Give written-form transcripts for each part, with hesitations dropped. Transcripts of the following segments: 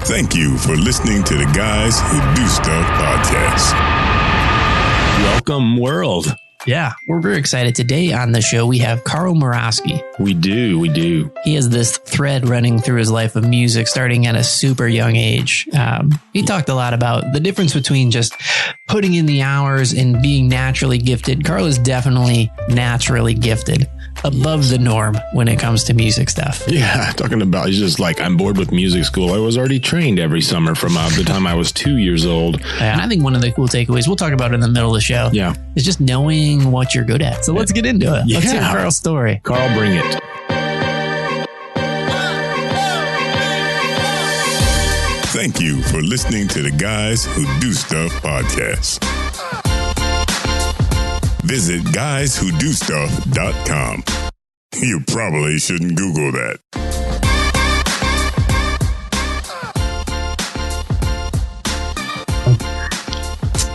Thank you for listening to the Guys Who Do Stuff podcast. Welcome, world. Yeah, we're very excited. Today on the show, we have Karl Moraski. We do. He has this thread running through his life of music starting at a super young age. He talked a lot about the difference between just putting in the hours and being naturally gifted. Karl is definitely naturally gifted, above the norm when it comes to music stuff. Yeah, talking about, he's just like, I'm bored with music school. I was already trained every summer from the time I was 2 years old. And I think one of the cool takeaways, we'll talk about it in the middle of the show, is just knowing what you're good at. So let's get into it. Yeah. Let's hear Karl's story. Karl, bring it. Thank you for listening to the Guys Who Do Stuff podcast. Visit guyswhodostuff.com. You probably shouldn't Google that.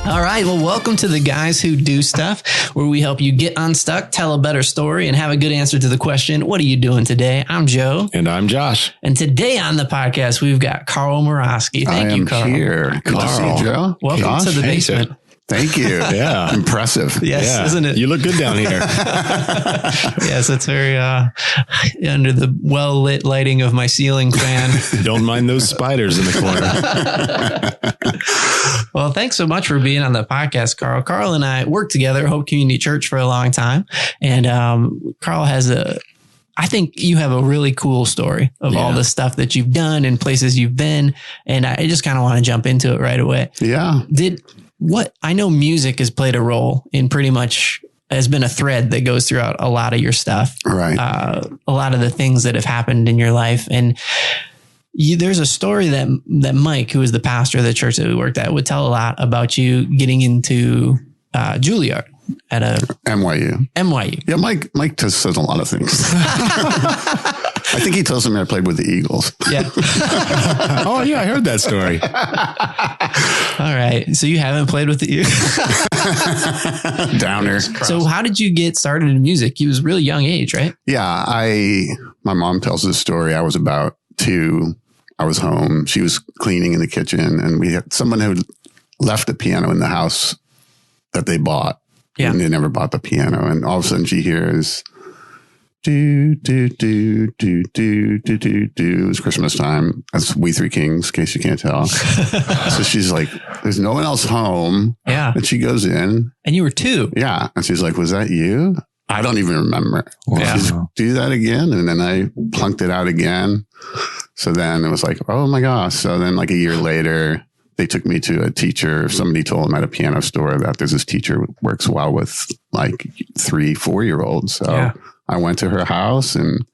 All right. Well, welcome to the Guys Who Do Stuff, where we help you get unstuck, tell a better story, and have a good answer to the question, what are you doing today? I'm Joe. And I'm Josh. And today on the podcast, we've got Karl Moraski. Thank you, Karl. Here. Good to see you, Joe. Welcome Josh, to the basement. Thank you. Yeah. Impressive. Yes, isn't it? You look good down here. Yes, it's very under the well-lit lighting of my ceiling fan. Don't mind those spiders in the corner. Well, thanks so much for being on the podcast, Karl. Karl and I worked together at Hope Community Church for a long time. And Karl has I think you have a really cool story of all the stuff that you've done and places you've been. And I just kind of want to jump into it right away. Yeah. I know music has played a role in pretty much has been a thread that goes throughout a lot of your stuff. Right. A lot of the things that have happened in your life. And there's a story that Mike, who is the pastor of the church that we worked at, would tell a lot about you getting into Juilliard at NYU. Yeah, Mike just says a lot of things. I think he tells me I played with the Eagles. Yeah. Oh, yeah, I heard that story. All right. So you haven't played with the Eagles? Downer. So how did you get started in music? You was a really young age, right? Yeah, my mom tells this story. I was about 2. I was home. She was cleaning in the kitchen, and we had someone who left a piano in the house that they bought. Yeah. And they never bought the piano. And all of a sudden she hears do, do, do, do, do, do, do, do. It was Christmas time. That's We Three Kings, in case you can't tell. So she's like, there's no one else home. Yeah. And she goes in. And you were 2. Yeah. And she's like, was that you? I don't even remember. Yeah. She's like, do that again. And then I plunked it out again. So then it was like, oh my gosh. So then like a year later, they took me to a teacher. Somebody told them at a piano store that there's this teacher who works well with like 3-4-year-olds. So I went to her house and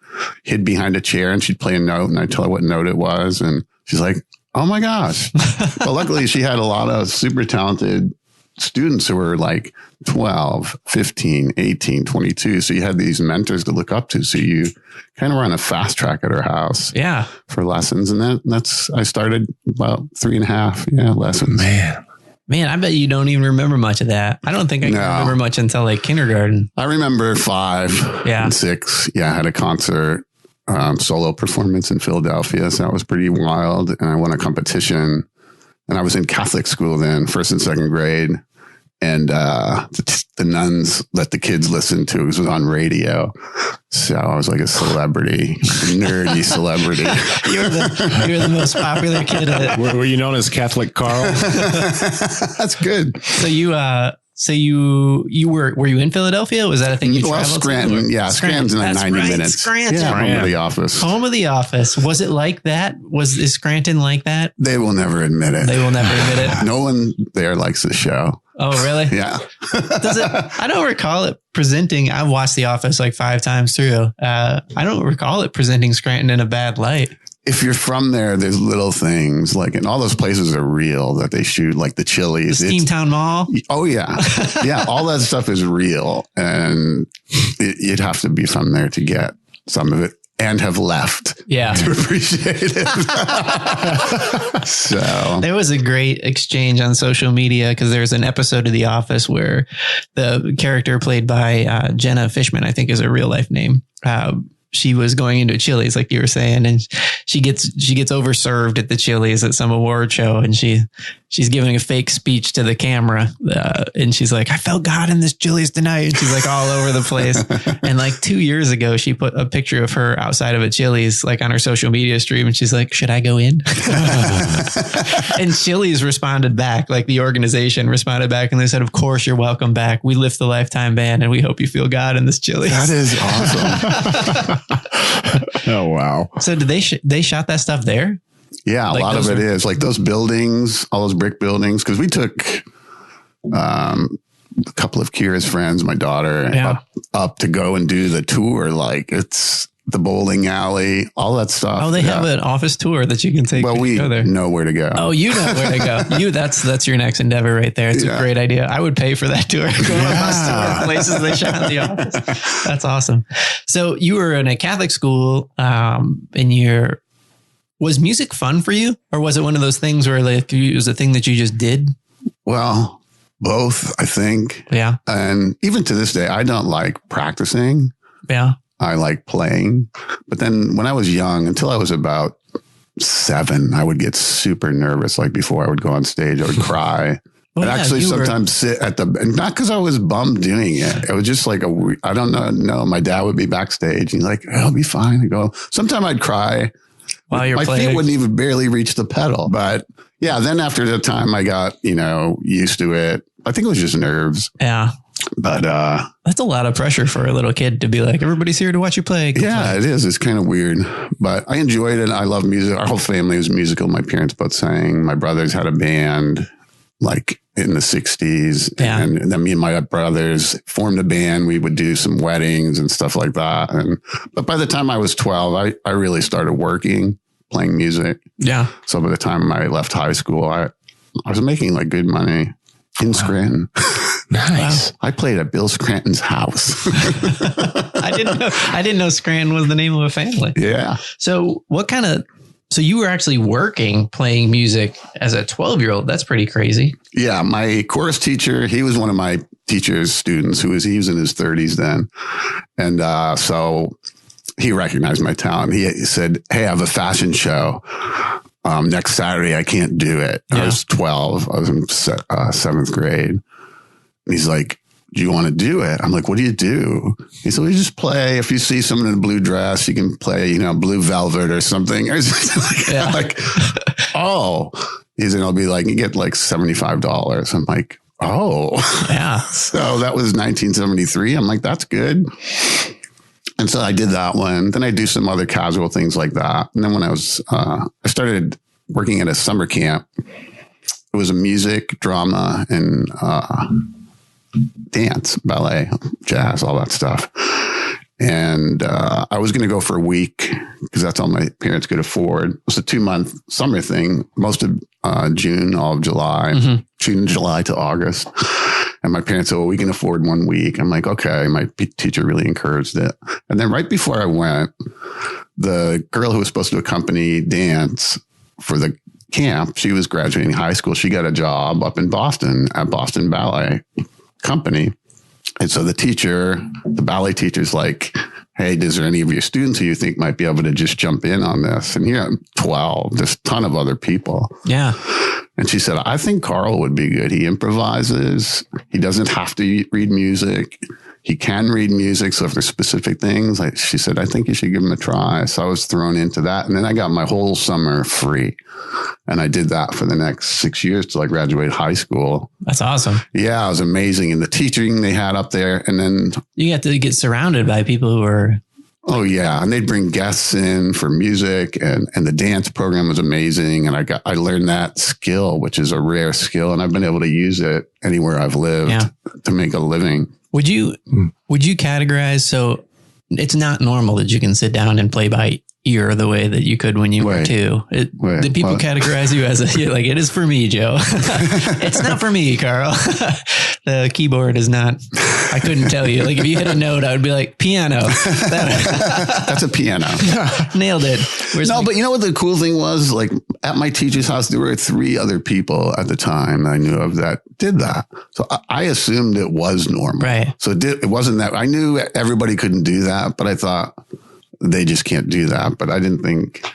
hid behind a chair, and she'd play a note, and I'd tell her what note it was. And she's like, oh my gosh. But luckily she had a lot of super talented students who were like 12, 15, 18, 22. So you had these mentors to look up to. So you kind of were on a fast track at her house for lessons. And that's, I started about 3.5 lessons. Man, I bet you don't even remember much of that. I don't think I can remember much until like kindergarten. I remember 5 and 6. Yeah, I had a concert, solo performance in Philadelphia. So that was pretty wild. And I won a competition. And I was in Catholic school then, 1st and 2nd grade. And the nuns let the kids listen to it. It was on radio. So I was like a celebrity, nerdy celebrity. You're the most popular kid. Were you known as Catholic Karl? That's good. So were you in Philadelphia? Was that a thing you traveled Scranton, to? Yeah, Scranton's in like 90 minutes. Scranton. Yeah, home of the office. Home of the office. Was it like that? Is Scranton like that? They will never admit it. They will never admit it. No one there likes the show. Oh, really? Yeah. I don't recall it presenting. I've watched The Office like 5 times through. I don't recall it presenting Scranton in a bad light. If you're from there, there's little things like, and all those places are real that they shoot, like the Chili's. The Steamtown Mall. Oh, yeah. Yeah. All that stuff is real. And you'd have to be from there to get some of it. And have left to appreciate it. So there was a great exchange on social media because there's an episode of The Office where the character played by Jenna Fishman, I think is her real life name. She was going into Chili's, like you were saying, and she gets overserved at the Chili's at some award show, and she's giving a fake speech to the camera, and she's like, I felt God in this Chili's tonight, and she's like all over the place. And like 2 years ago, she put a picture of her outside of a Chili's like on her social media stream, and she's like, should I go in? And Chili's responded back, like the organization responded back, and they said, of course you're welcome back. We lift the Lifetime Band, and we hope you feel God in this Chili's. That is awesome. Oh, wow. So did they shot that stuff there? Yeah, Like a lot of it is like those buildings, all those brick buildings. Because we took a couple of Kira's friends, my daughter, up to go and do the tour. Like it's the bowling alley, all that stuff. Oh, they have an office tour that you can take. Well, we go there. know where to go. Oh, you know where to go. That's your next endeavor right there. It's a great idea. I would pay for that tour. Go on a bus tour, places they shot the office. That's awesome. So you were in a Catholic school, and was music fun for you, or was it one of those things where like it was a thing that you just did? Well, both, I think. Yeah. And even to this day, I don't like practicing. Yeah. I like playing. But then when I was young, until I was about 7, I would get super nervous. Like before I would go on stage, I would cry. I'd actually sometimes sit at not because I was bummed doing it. It was just like I don't know. No, my dad would be backstage and he's like, I'll be fine. I go, sometimes I'd cry. While you're my playing. feet wouldn't even barely reach the pedal. But yeah, then after the time I got, used to it. I think it was just nerves. Yeah. But that's a lot of pressure for a little kid to be like, everybody's here to watch you play. It is. It's kind of weird, but I enjoyed it. I love music. Our whole family was musical. My parents both sang. My brothers had a band like in the 60s. Yeah. And then me and my brothers formed a band. We would do some weddings and stuff like that. But by the time I was 12, I really started working, playing music. Yeah. So by the time I left high school, I was making like good money in Scranton. Nice. Wow. I played at Bill Scranton's house. I didn't know Scranton was the name of a family. Yeah. So so you were actually working playing music as a 12-year-old. That's pretty crazy. Yeah. My chorus teacher, he was one of my teacher's students he was in his 30s then. And so he recognized my talent. He said, hey, I have a fashion show next Saturday. I can't do it. Yeah. I was 12. I was in 7th grade. And he's like, do you want to do it? I'm like, what do you do? He said, well, you just play. If you see someone in a blue dress, you can play, Blue Velvet or something. Like, oh, he said, I'll be like, you get like $75. I'm like, oh, yeah. So that was 1973. I'm like, that's good. And so I did that one. Then I do some other casual things like that. And then when I started working at a summer camp, it was a music, drama, and dance, ballet, jazz, all that stuff. And I was going to go for a week because that's all my parents could afford. It was a 2-month summer thing, most of June, all of July, June, July to August. And my parents said, well, we can afford 1 week. I'm like, okay. My teacher really encouraged it. And then right before I went, the girl who was supposed to accompany dance for the camp, she was graduating high school. She got a job up in Boston at Boston Ballet Company. And so the ballet teacher's like, hey, is there any of your students who you think might be able to just jump in on this? And here I'm 12, just a ton of other people. Yeah. And she said, I think Karl would be good. He improvises. He doesn't have to read music. He can read music. So if there's specific things, she said, I think you should give him a try. So I was thrown into that. And then I got my whole summer free. And I did that for the next 6 years till I graduated high school. That's awesome. Yeah, it was amazing. And the teaching they had up there. And then you got to get surrounded by people who were. Oh, yeah. And they'd bring guests in for music and the dance program was amazing. And I learned that skill, which is a rare skill. And I've been able to use it anywhere I've lived to make a living. Would you categorize? So it's not normal that you can sit down and play by ear the way that you could when you were 2. Did people categorize you as it is for me, Joe? It's not for me, Karl. The keyboard is not, I couldn't tell you. Like if you hit a note, I would be like, piano. That's a piano. Nailed it. But you know what the cool thing was? Like at my teacher's house, there were 3 other people at the time I knew of that did that. So I assumed it was normal. Right. So it wasn't that. I knew everybody couldn't do that, but I thought they just can't do that. But I didn't think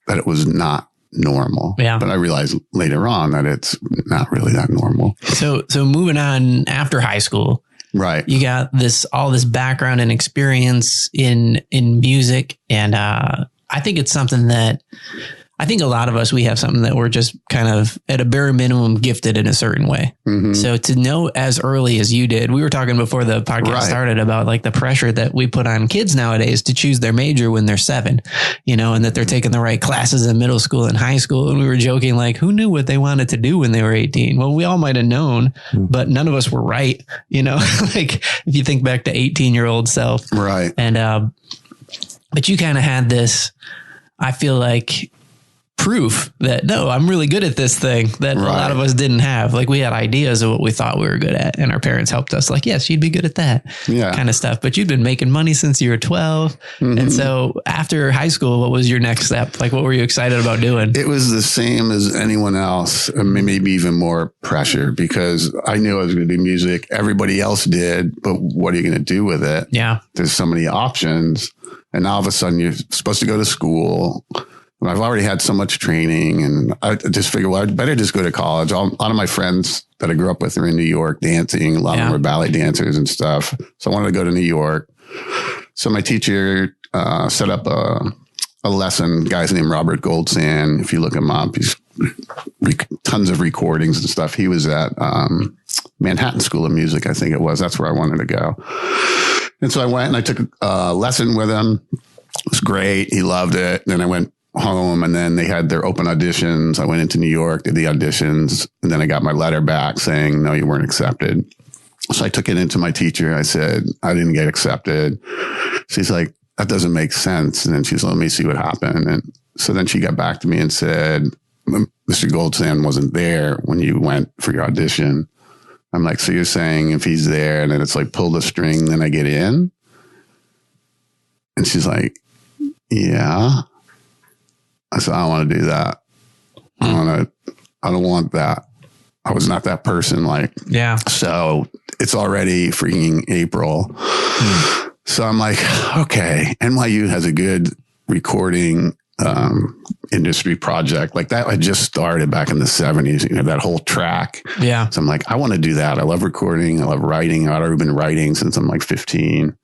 that it was not normal. Yeah. But I realized later on that it's not really that normal. So moving on after high school, Right. you got all this background and experience in music. And I think it's something that I think a lot of us, we have something that we're just kind of at a bare minimum gifted in a certain way. Mm-hmm. So to know as early as you did, we were talking before the podcast started about like the pressure that we put on kids nowadays to choose their major when they're 7, and that they're taking the right classes in middle school and high school. And we were joking, like, who knew what they wanted to do when they were 18? Well, we all might have known, but none of us were right. Like if you think back to 18-year-old self. Right. And, but you kind of had this, I feel like, proof that no, I'm really good at this thing that a lot of us didn't have. Like we had ideas of what we thought we were good at, and our parents helped us like, yes, you'd be good at that kind of stuff. But you'd been making money since you were 12. Mm-hmm. And so after high school, what was your next step? Like, what were you excited about doing? It was the same as anyone else. I mean, maybe even more pressure because I knew I was going to do music. Everybody else did, but what are you going to do with it? Yeah. There's so many options. And all of a sudden you're supposed to go to school. I've already had so much training, and I just figured, well, I'd better just go to college. A lot of my friends that I grew up with are in New York dancing. A lot of them were ballet dancers and stuff. So I wanted to go to New York. So my teacher set up a lesson. Guy's named Robert Goldsand. If you look him up, he's tons of recordings and stuff. He was at Manhattan School of Music, I think it was. That's where I wanted to go. And so I went and I took a lesson with him. It was great. He loved it. Then I went home, and then they had their open auditions. I went into New York, did the auditions, and then I got my letter back saying, no, you weren't accepted. So I took it into my teacher. I said, I didn't get accepted. She's like, that doesn't make sense. And then she's let me see what happened. And so then she got back to me and said, Mr. Goldsand wasn't there when you went for your audition. I'm like, so you're saying if he's there and then it's like pull the string, then I get in? And she's like, yeah. I said, I don't want to do that. I don't want that. I was not that person. So it's already freaking April. So I'm like, okay, NYU has a good recording industry project like that. I just started back in the 70s, that whole track. Yeah. So I'm like, I want to do that. I love recording. I love writing. I've already been writing since I'm like 15.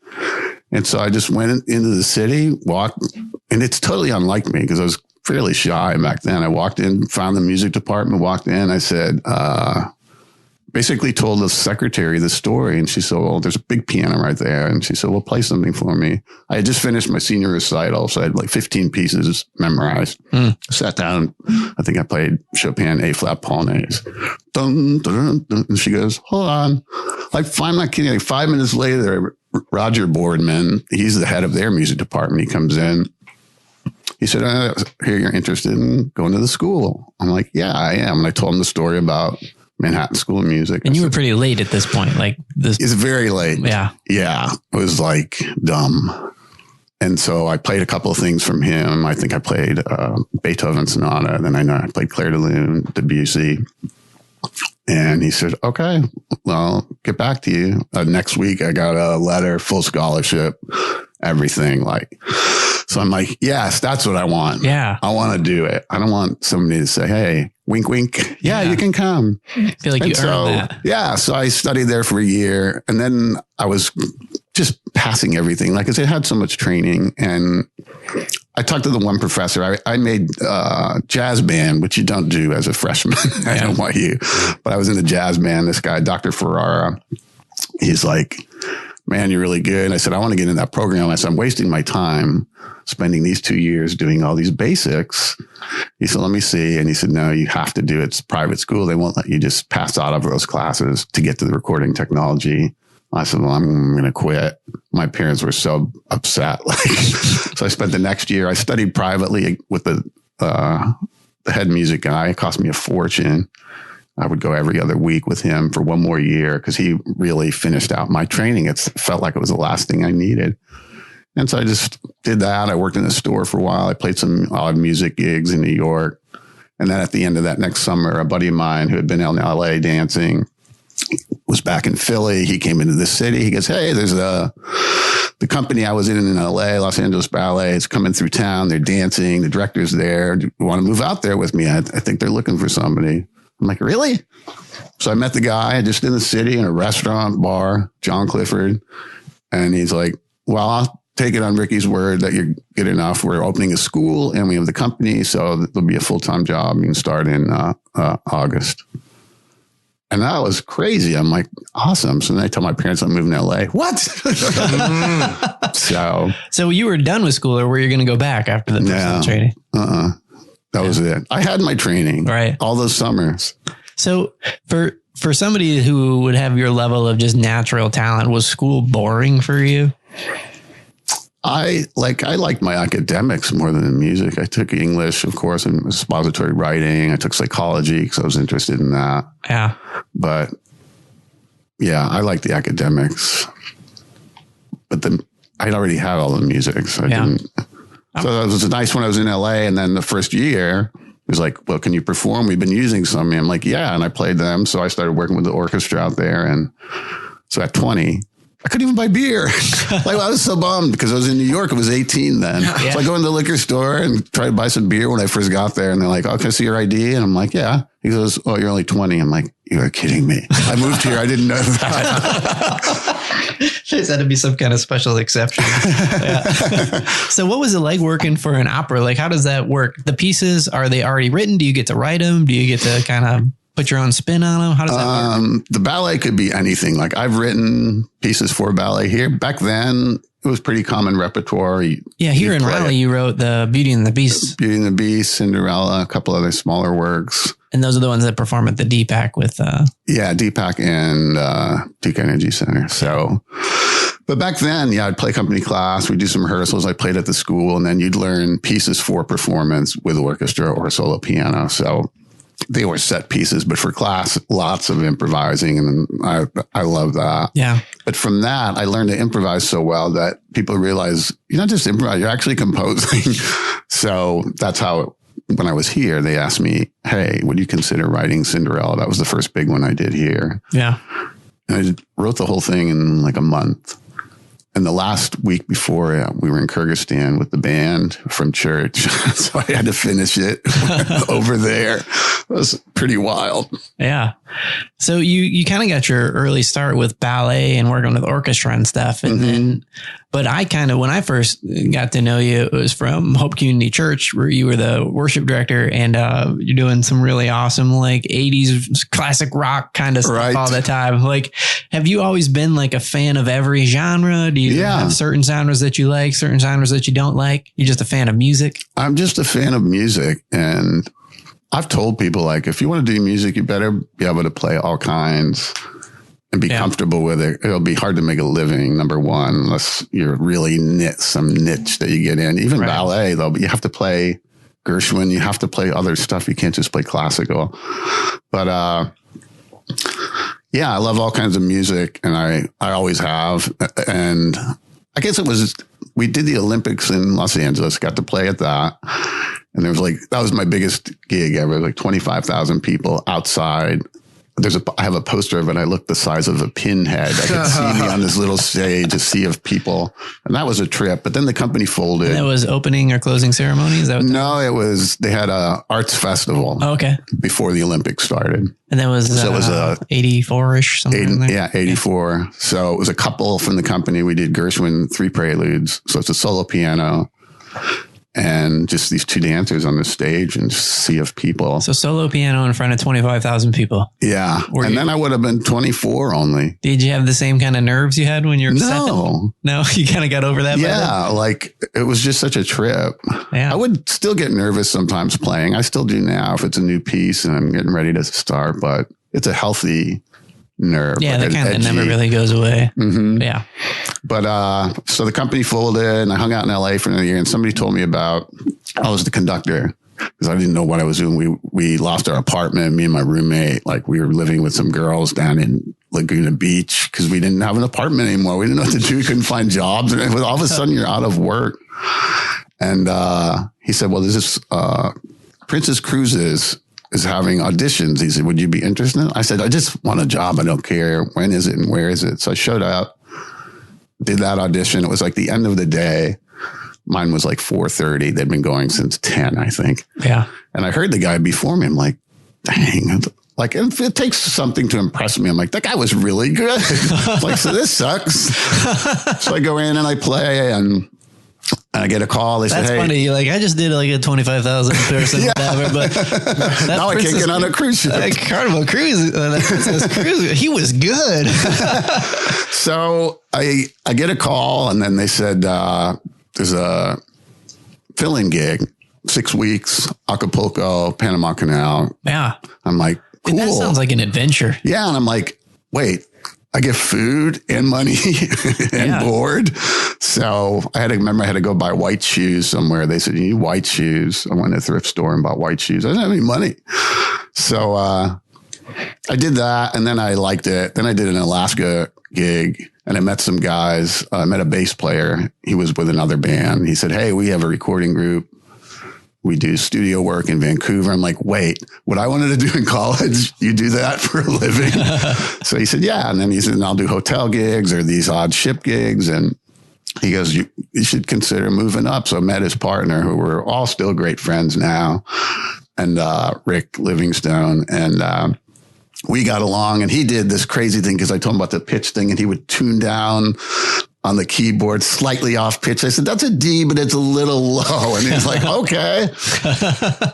And so I just went into the city, walked, and it's totally unlike me because I was fairly shy back then. I walked in, found the music department, walked in. I said, basically told the secretary the story. And she said, well, there's a big piano right there. And she said, well, play something for me. I had just finished my senior recital. So I had like 15 pieces memorized. Sat down. I think I played Chopin A flat Polonaise. Dun, dun, dun, and she goes, hold on. I'm not kidding. Like 5 minutes later, Roger Boardman, he's the head of their music department. He comes in. He said, I hear you're interested in going to the school. I'm like, yeah, I am. And I told him the story about Manhattan School of Music. And you were pretty late at this point. Like this. It's very late. Yeah. Yeah. It was like dumb. And so I played a couple of things from him. I think I played Beethoven Sonata. Then I played Clair de Lune, Debussy. And he said, okay, well, get back to you. Next week, I got a letter, full scholarship, everything. So I'm like, yes, that's what I want. Yeah. I want to do it. I don't want somebody to say, hey, wink, wink. Yeah, you can come. I feel like you earned that. Yeah. So I studied there for a year, and then I was just passing everything. Like I said, I had so much training, and I talked to the one professor. I made jazz band, which you don't do as a freshman at NYU, but I was in the jazz band. This guy, Dr. Ferrara, he's like, man, you're really good. I said, I want to get in that program. I said, I'm wasting my time spending these 2 years doing all these basics. He said, let me see. And he said, no, you have to do it. It's private school. They won't let you just pass out of those classes to get to the recording technology. I said, well, I'm going to quit. My parents were so upset. So I spent the next year, I studied privately with the head music guy. It cost me a fortune. I would go every other week with him for one more year because he really finished out my training. It felt like it was the last thing I needed. And so I just did that. I worked in a store for a while. I played some odd music gigs in New York. And then at the end of that next summer, a buddy of mine who had been out in LA dancing, was back in Philly. He came into the city. He goes, hey, there's the company I was in LA, Los Angeles Ballet. It's coming through town. They're dancing. The director's there. Do you want to move out there with me? I think they're looking for somebody. I'm like, really? So I met the guy just in the city in a restaurant bar, John Clifford. And he's like, well, I'll take it on Ricky's word that you're good enough. We're opening a school and we have the company. So there'll be a full-time job. You can start in August. And that was crazy. I'm like, awesome. So then I tell my parents I'm moving to LA. What? So you were done with school, or were you going to go back after the personal training? That was it. I had my training all those summers. So for somebody who would have your level of just natural talent, was school boring for you? I liked my academics more than the music. I took English, of course, and expository writing. I took psychology because I was interested in that. Yeah. But yeah, I liked the academics. But I'd already had all the music. So I didn't. So it was nice when I was in LA. And then the first year, it was like, well, can you perform? We've been using some. And I'm like, yeah. And I played them. So I started working with the orchestra out there. And so at 20, I couldn't even buy beer. Like, I was so bummed because I was in New York. It was 18 then. Yeah. So I go into the liquor store and try to buy some beer when I first got there. And they're like, oh, can I see your ID? And I'm like, yeah. He goes, oh, you're only 20. I'm like, you're kidding me. I moved here. I didn't know that. There's had to be some kind of special exception. So what was it like working for an opera? Like, how does that work? The pieces, are they already written? Do you get to write them? Do you get to kind of put your own spin on them? How does that work? The ballet could be anything. Like, I've written pieces for ballet here. Back then, it was pretty common repertoire. Here in Raleigh, you wrote the Beauty and the Beast. Beauty and the Beast, Cinderella, a couple other smaller works. And those are the ones that perform at the DPAC with... DPAC and Duke Energy Center. So, but back then, I'd play company class. We'd do some rehearsals. I played at the school, and then you'd learn pieces for performance with orchestra or solo piano. So they were set pieces, but for class, lots of improvising. And I love that. Yeah. But from that, I learned to improvise so well that people realize you're not just improvising, you're actually composing. So that's how, when I was here, they asked me, hey, would you consider writing Cinderella? That was the first big one I did here. Yeah. And I wrote the whole thing in like a month. And the last week before, we were in Kyrgyzstan with the band from church. So I had to finish it over there. It was pretty wild. Yeah. So you kind of got your early start with ballet and working with orchestra and stuff. And then, but when I first got to know you, it was from Hope Community Church, where you were the worship director, and you're doing some really awesome, like 80s classic rock kind of stuff all the time. Like, have you always been like a fan of every genre? Do you have certain genres that you like, certain genres that you don't like? You're just a fan of music? I'm just a fan of music. And I've told people, like, if you want to do music, you better be able to play all kinds and be comfortable with it. It'll be hard to make a living, number one, unless you're really some niche that you get in. Even ballet, though, but you have to play Gershwin. You have to play other stuff. You can't just play classical. But I love all kinds of music, and I always have. And I guess we did the Olympics in Los Angeles, got to play at that. And there was that was my biggest gig ever, like 25,000 people outside. I have a poster of it. I looked the size of a pinhead. I could see me on this little stage, a sea of people. And that was a trip. But then the company folded. And that was opening or closing ceremony? Is that what they had a arts festival. Oh, okay. Before the Olympics started. And that was, so it was 84-ish, something like that? Yeah, 84. Yeah. So it was a couple from the company. We did Gershwin, 3 preludes. So it's a solo piano. And just these 2 dancers on the stage and just sea of people. So solo piano in front of 25,000 people. Yeah. Then I would have been 24 only. Did you have the same kind of nerves you had when you were 7? No, you kind of got over that? Yeah. It was just such a trip. Yeah. I would still get nervous sometimes playing. I still do now if it's a new piece and I'm getting ready to start, but it's a healthy nerve. Yeah, that kind of never really goes away. Mm-hmm. Yeah. But so the company folded and I hung out in LA for another year, and somebody told me I was the conductor because I didn't know what I was doing. We lost our apartment, me and my roommate. We were living with some girls down in Laguna Beach because we didn't have an apartment anymore. We didn't know what to do. We couldn't find jobs. And all of a sudden you're out of work. And he said, well, there's this Princess Cruises is having auditions. He said, would you be interested? I said, I just want a job. I don't care. When is it and where is it? So I showed up, did that audition. It was like the end of the day. Mine was like 4:30. They'd been going since 10, I think. Yeah. And I heard the guy before me. I'm like, dang. Like, if it takes something to impress me, I'm like, that guy was really good. Like, so this sucks. So I go in and I play and I get a call. They That's said, hey. funny. You're like, I just did like a 25,000 person, whatever, but now I can't get on a cruise ship. Carnival Cruise, Princess Cruise, he was good. So I get a call and then they said, there's a fill-in gig, 6 weeks, Acapulco, Panama Canal. Yeah. I'm like, cool. That sounds like an adventure. Yeah. And I'm like, wait, I get food and money and board. So I had to go buy white shoes somewhere. They said, you need white shoes. I went to a thrift store and bought white shoes. I didn't have any money. So I did that and then I liked it. Then I did an Alaska gig. And I met some guys. I met a bass player. He was with another band. He said, hey, we have a recording group. We do studio work in Vancouver. I'm like, wait, what I wanted to do in college, you do that for a living? So he said, yeah. And then he said, I'll do hotel gigs or these odd ship gigs. And he goes, you should consider moving up. So I met his partner, who we're all still great friends now, and Rick Livingstone. And we got along and he did this crazy thing because I told him about the pitch thing and he would tune down on the keyboard slightly off pitch. I said, that's a D, but it's a little low. And he's like, okay.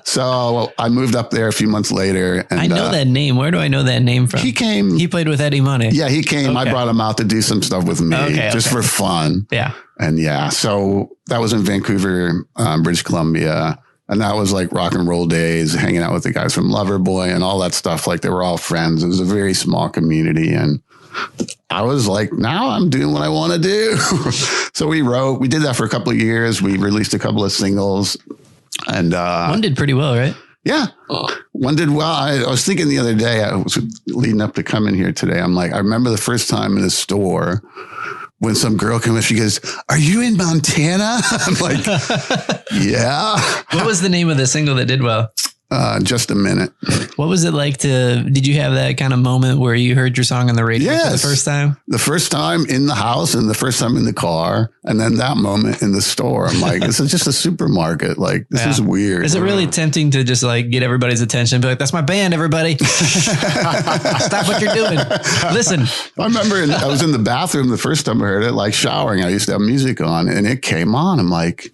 So I moved up there a few months later. And I know that name. Where do I know that name from? He came. He played with Eddie Money. Yeah, he came. Okay. I brought him out to do some stuff with me just for fun. Yeah. And so that was in Vancouver, British Columbia. And that was like rock and roll days, hanging out with the guys from Loverboy and all that stuff. Like they were all friends. It was a very small community. And I was like, now I'm doing what I want to do. So we did that for a couple of years. We released a couple of singles. And one did pretty well, right? Yeah. One did well. I was thinking the other day, I was leading up to coming here today. I'm like, I remember the first time in the store when some girl came in, she goes, are you in Montana? I'm like, yeah. What was the name of the single that did well? Just a Minute. What was it like did you have that kind of moment where you heard your song on the radio for the first time? The first time in the house and the first time in the car. And then that moment in the store. I'm like, this is just a supermarket. Like, this is weird. Is it really tempting to just like get everybody's attention? Be like, that's my band, everybody. Stop what you're doing. Listen. I remember I was in the bathroom the first time I heard it, like showering. I used to have music on and it came on. I'm like,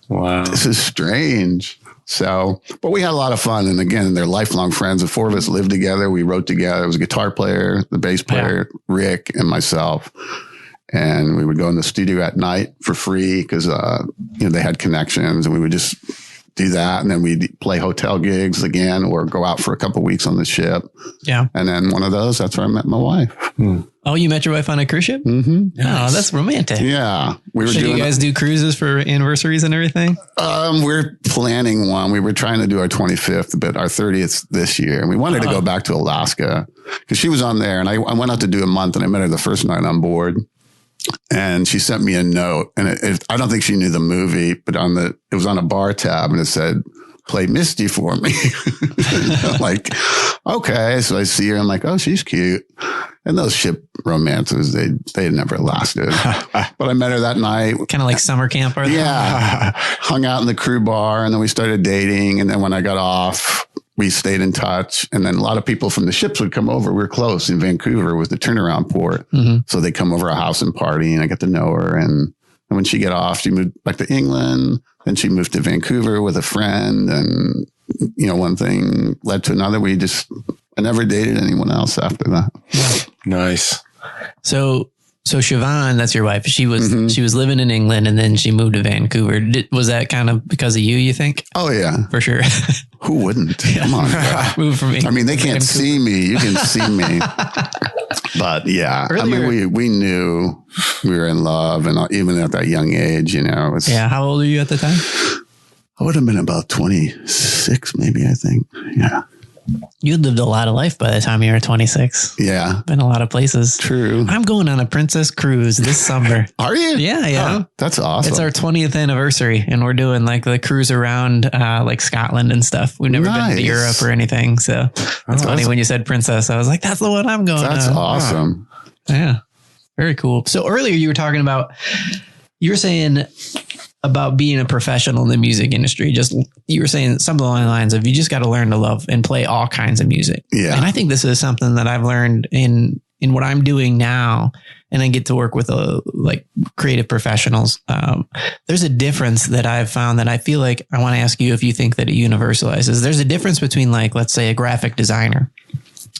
wow, this is strange. So, but we had a lot of fun. And again, they're lifelong friends. The four of us lived together. We wrote together. It was a guitar player, the bass player, Rick, and myself. And we would go in the studio at night for free because, they had connections and we would just do that. And then we'd play hotel gigs again or go out for a couple of weeks on the ship. Yeah. And then one of those, that's where I met my wife. Oh, you met your wife on a cruise ship? Mm-hmm. Nice. Oh, that's romantic. Yeah. Should you guys do cruises for anniversaries and everything? We're planning one. We were trying to do our 25th, but our 30th this year. And we wanted to go back to Alaska because she was on there. And I went out to do a month and I met her the first night on board. And she sent me a note. And I don't think she knew the movie, but it was on a bar tab and it said, play Misty for me. I'm like, okay. So I see her. I'm like, oh, she's cute. And those ship romances, they never lasted. But I met her that night. Kind of like summer camp. Yeah. Hung out in the crew bar and then we started dating. And then when I got off, we stayed in touch. And then a lot of people from the ships would come over. We were close in Vancouver with the turnaround port. Mm-hmm. So they'd come over our house and party and I got to know her. And when she got off, she moved back to England. Then she moved to Vancouver with a friend. And, one thing led to another. I never dated anyone else after that. Nice. So Siobhan, that's your wife. She was living in England and then she moved to Vancouver. Was that kind of because of you think? Oh yeah, for sure. Who wouldn't? Yeah. Come on. Move from England. I mean, they can't see me. You can see me. But yeah, earlier, I mean, we knew we were in love, and even at that young age, it was. Yeah. How old are you at the time? I would have been about 26, maybe. I think. Yeah. You lived a lot of life by the time you were 26. Yeah. Been a lot of places. True. I'm going on a princess cruise this summer. Are you? Yeah. Oh, that's awesome. It's our 20th anniversary, and we're doing like the cruise around like Scotland and stuff. We've never been to Europe or anything. So it's funny when you said princess. I was like, that's the one I'm going That's on. awesome. Yeah. Very cool. So earlier you were talking about, you were saying about being a professional in the music industry. Just, you were saying something along the lines of, you just got to learn to love and play all kinds of music. Yeah. And I think this is something that I've learned in what I'm doing now. And I get to work with like creative professionals. There's a difference that I've found that I feel like I want to ask you if you think that it universalizes. There's a difference between, like, let's say a graphic designer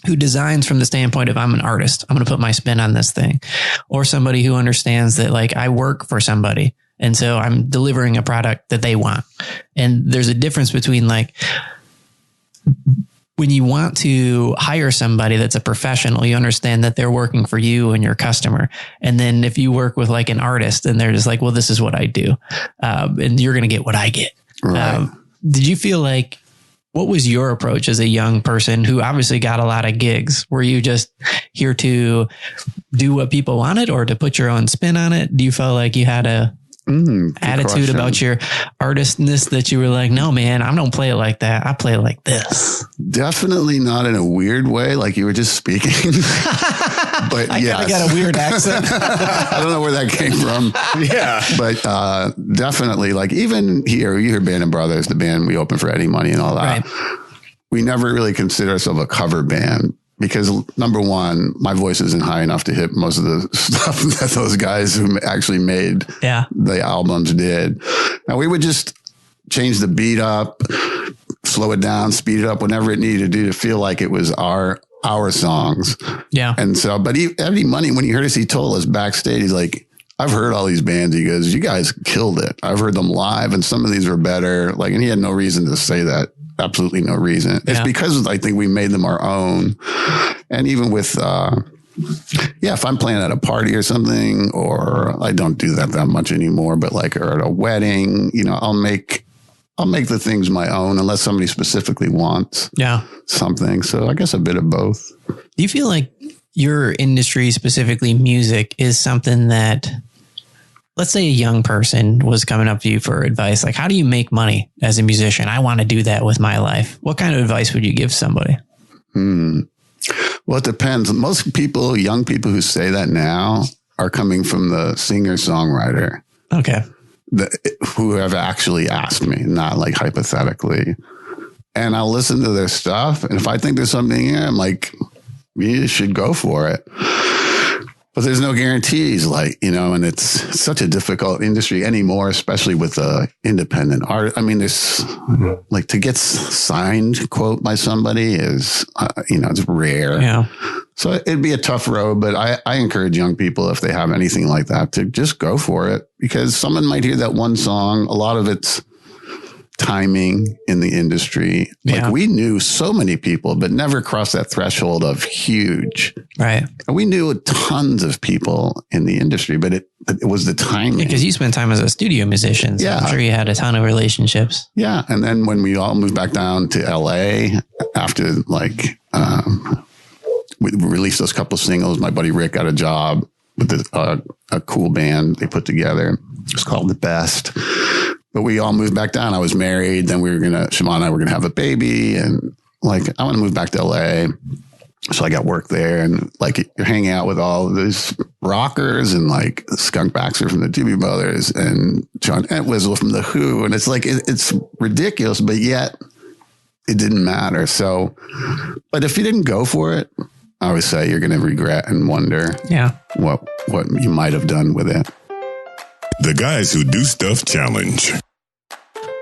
who designs from the standpoint of, I'm an artist, I'm going to put my spin on this thing, or somebody who understands that, like, I work for somebody, and so I'm delivering a product that they want. And there's a difference between, like, when you want to hire somebody that's a professional, you understand that they're working for you and your customer. And then if you work with like an artist, and they're just like, well, this is what I do. And you're going to get what I get. Right. Did you feel like, what was your approach as a young person who obviously got a lot of gigs? Were you just here to do what people wanted, or to put your own spin on it? Do you feel like you had a attitude about your artistness that you were like, no, man, I don't play it like that. I play it like this? Definitely not in a weird way, like you were just speaking. But I yes. got a weird accent. I don't know where that came from. Yeah. But definitely, like, even here, you hear Band of Brothers, the band we opened for Eddie Money and all that. Right. We never really consider ourselves a cover band, because number one, my voice isn't high enough to hit most of the stuff that those guys who actually made the albums did. Now, we would just change the beat up, slow it down, speed it up, whatever it needed to do to feel like it was our songs. Yeah. And so, but Eddie Money, when he heard us, he told us backstage, he's like, I've heard all these bands. He goes, you guys killed it. I've heard them live, and some of these were better. Like, and he had no reason to say that. Absolutely no reason. It's because I think we made them our own. And even with, if I'm playing at a party or something, or I don't do that much anymore, but like, or at a wedding, I'll make the things my own unless somebody specifically wants something. So I guess a bit of both. Do you feel like your industry, specifically music, is something that, let's say a young person was coming up to you for advice, like, how do you make money as a musician? I want to do that with my life. What kind of advice would you give somebody? Well, it depends. Most people, young people who say that now, are coming from the singer-songwriter. Okay. Who have actually asked me, not like hypothetically. And I'll listen to their stuff. And if I think there's something here, I'm like, you should go for it. But there's no guarantees, like, and it's such a difficult industry anymore, especially with independent art. I mean, there's like, to get signed, quote, by somebody is, it's rare. Yeah. So it'd be a tough road, but I encourage young people, if they have anything like that, to just go for it, because someone might hear that one song. A lot of it's timing in the industry. Like, we knew so many people, but never crossed that threshold of huge. Right. And we knew tons of people in the industry, but it was the timing. Because you spent time as a studio musician. So I'm sure you had a ton of relationships. Yeah. And then when we all moved back down to LA after, like, we released those couple singles, my buddy Rick got a job with a cool band they put together. It was called The Best. But we all moved back down. I was married. Then Shimon and I were going to have a baby. And like, I want to move back to LA. So I got work there. And like, you're hanging out with all these rockers, and like Skunk Baxter from the Doobie Brothers and John Entwistle from The Who. And it's like, it's ridiculous, but yet it didn't matter. So, but if you didn't go for it, I always say you're going to regret and wonder what you might have done with it. The Guys Who Do Stuff Challenge.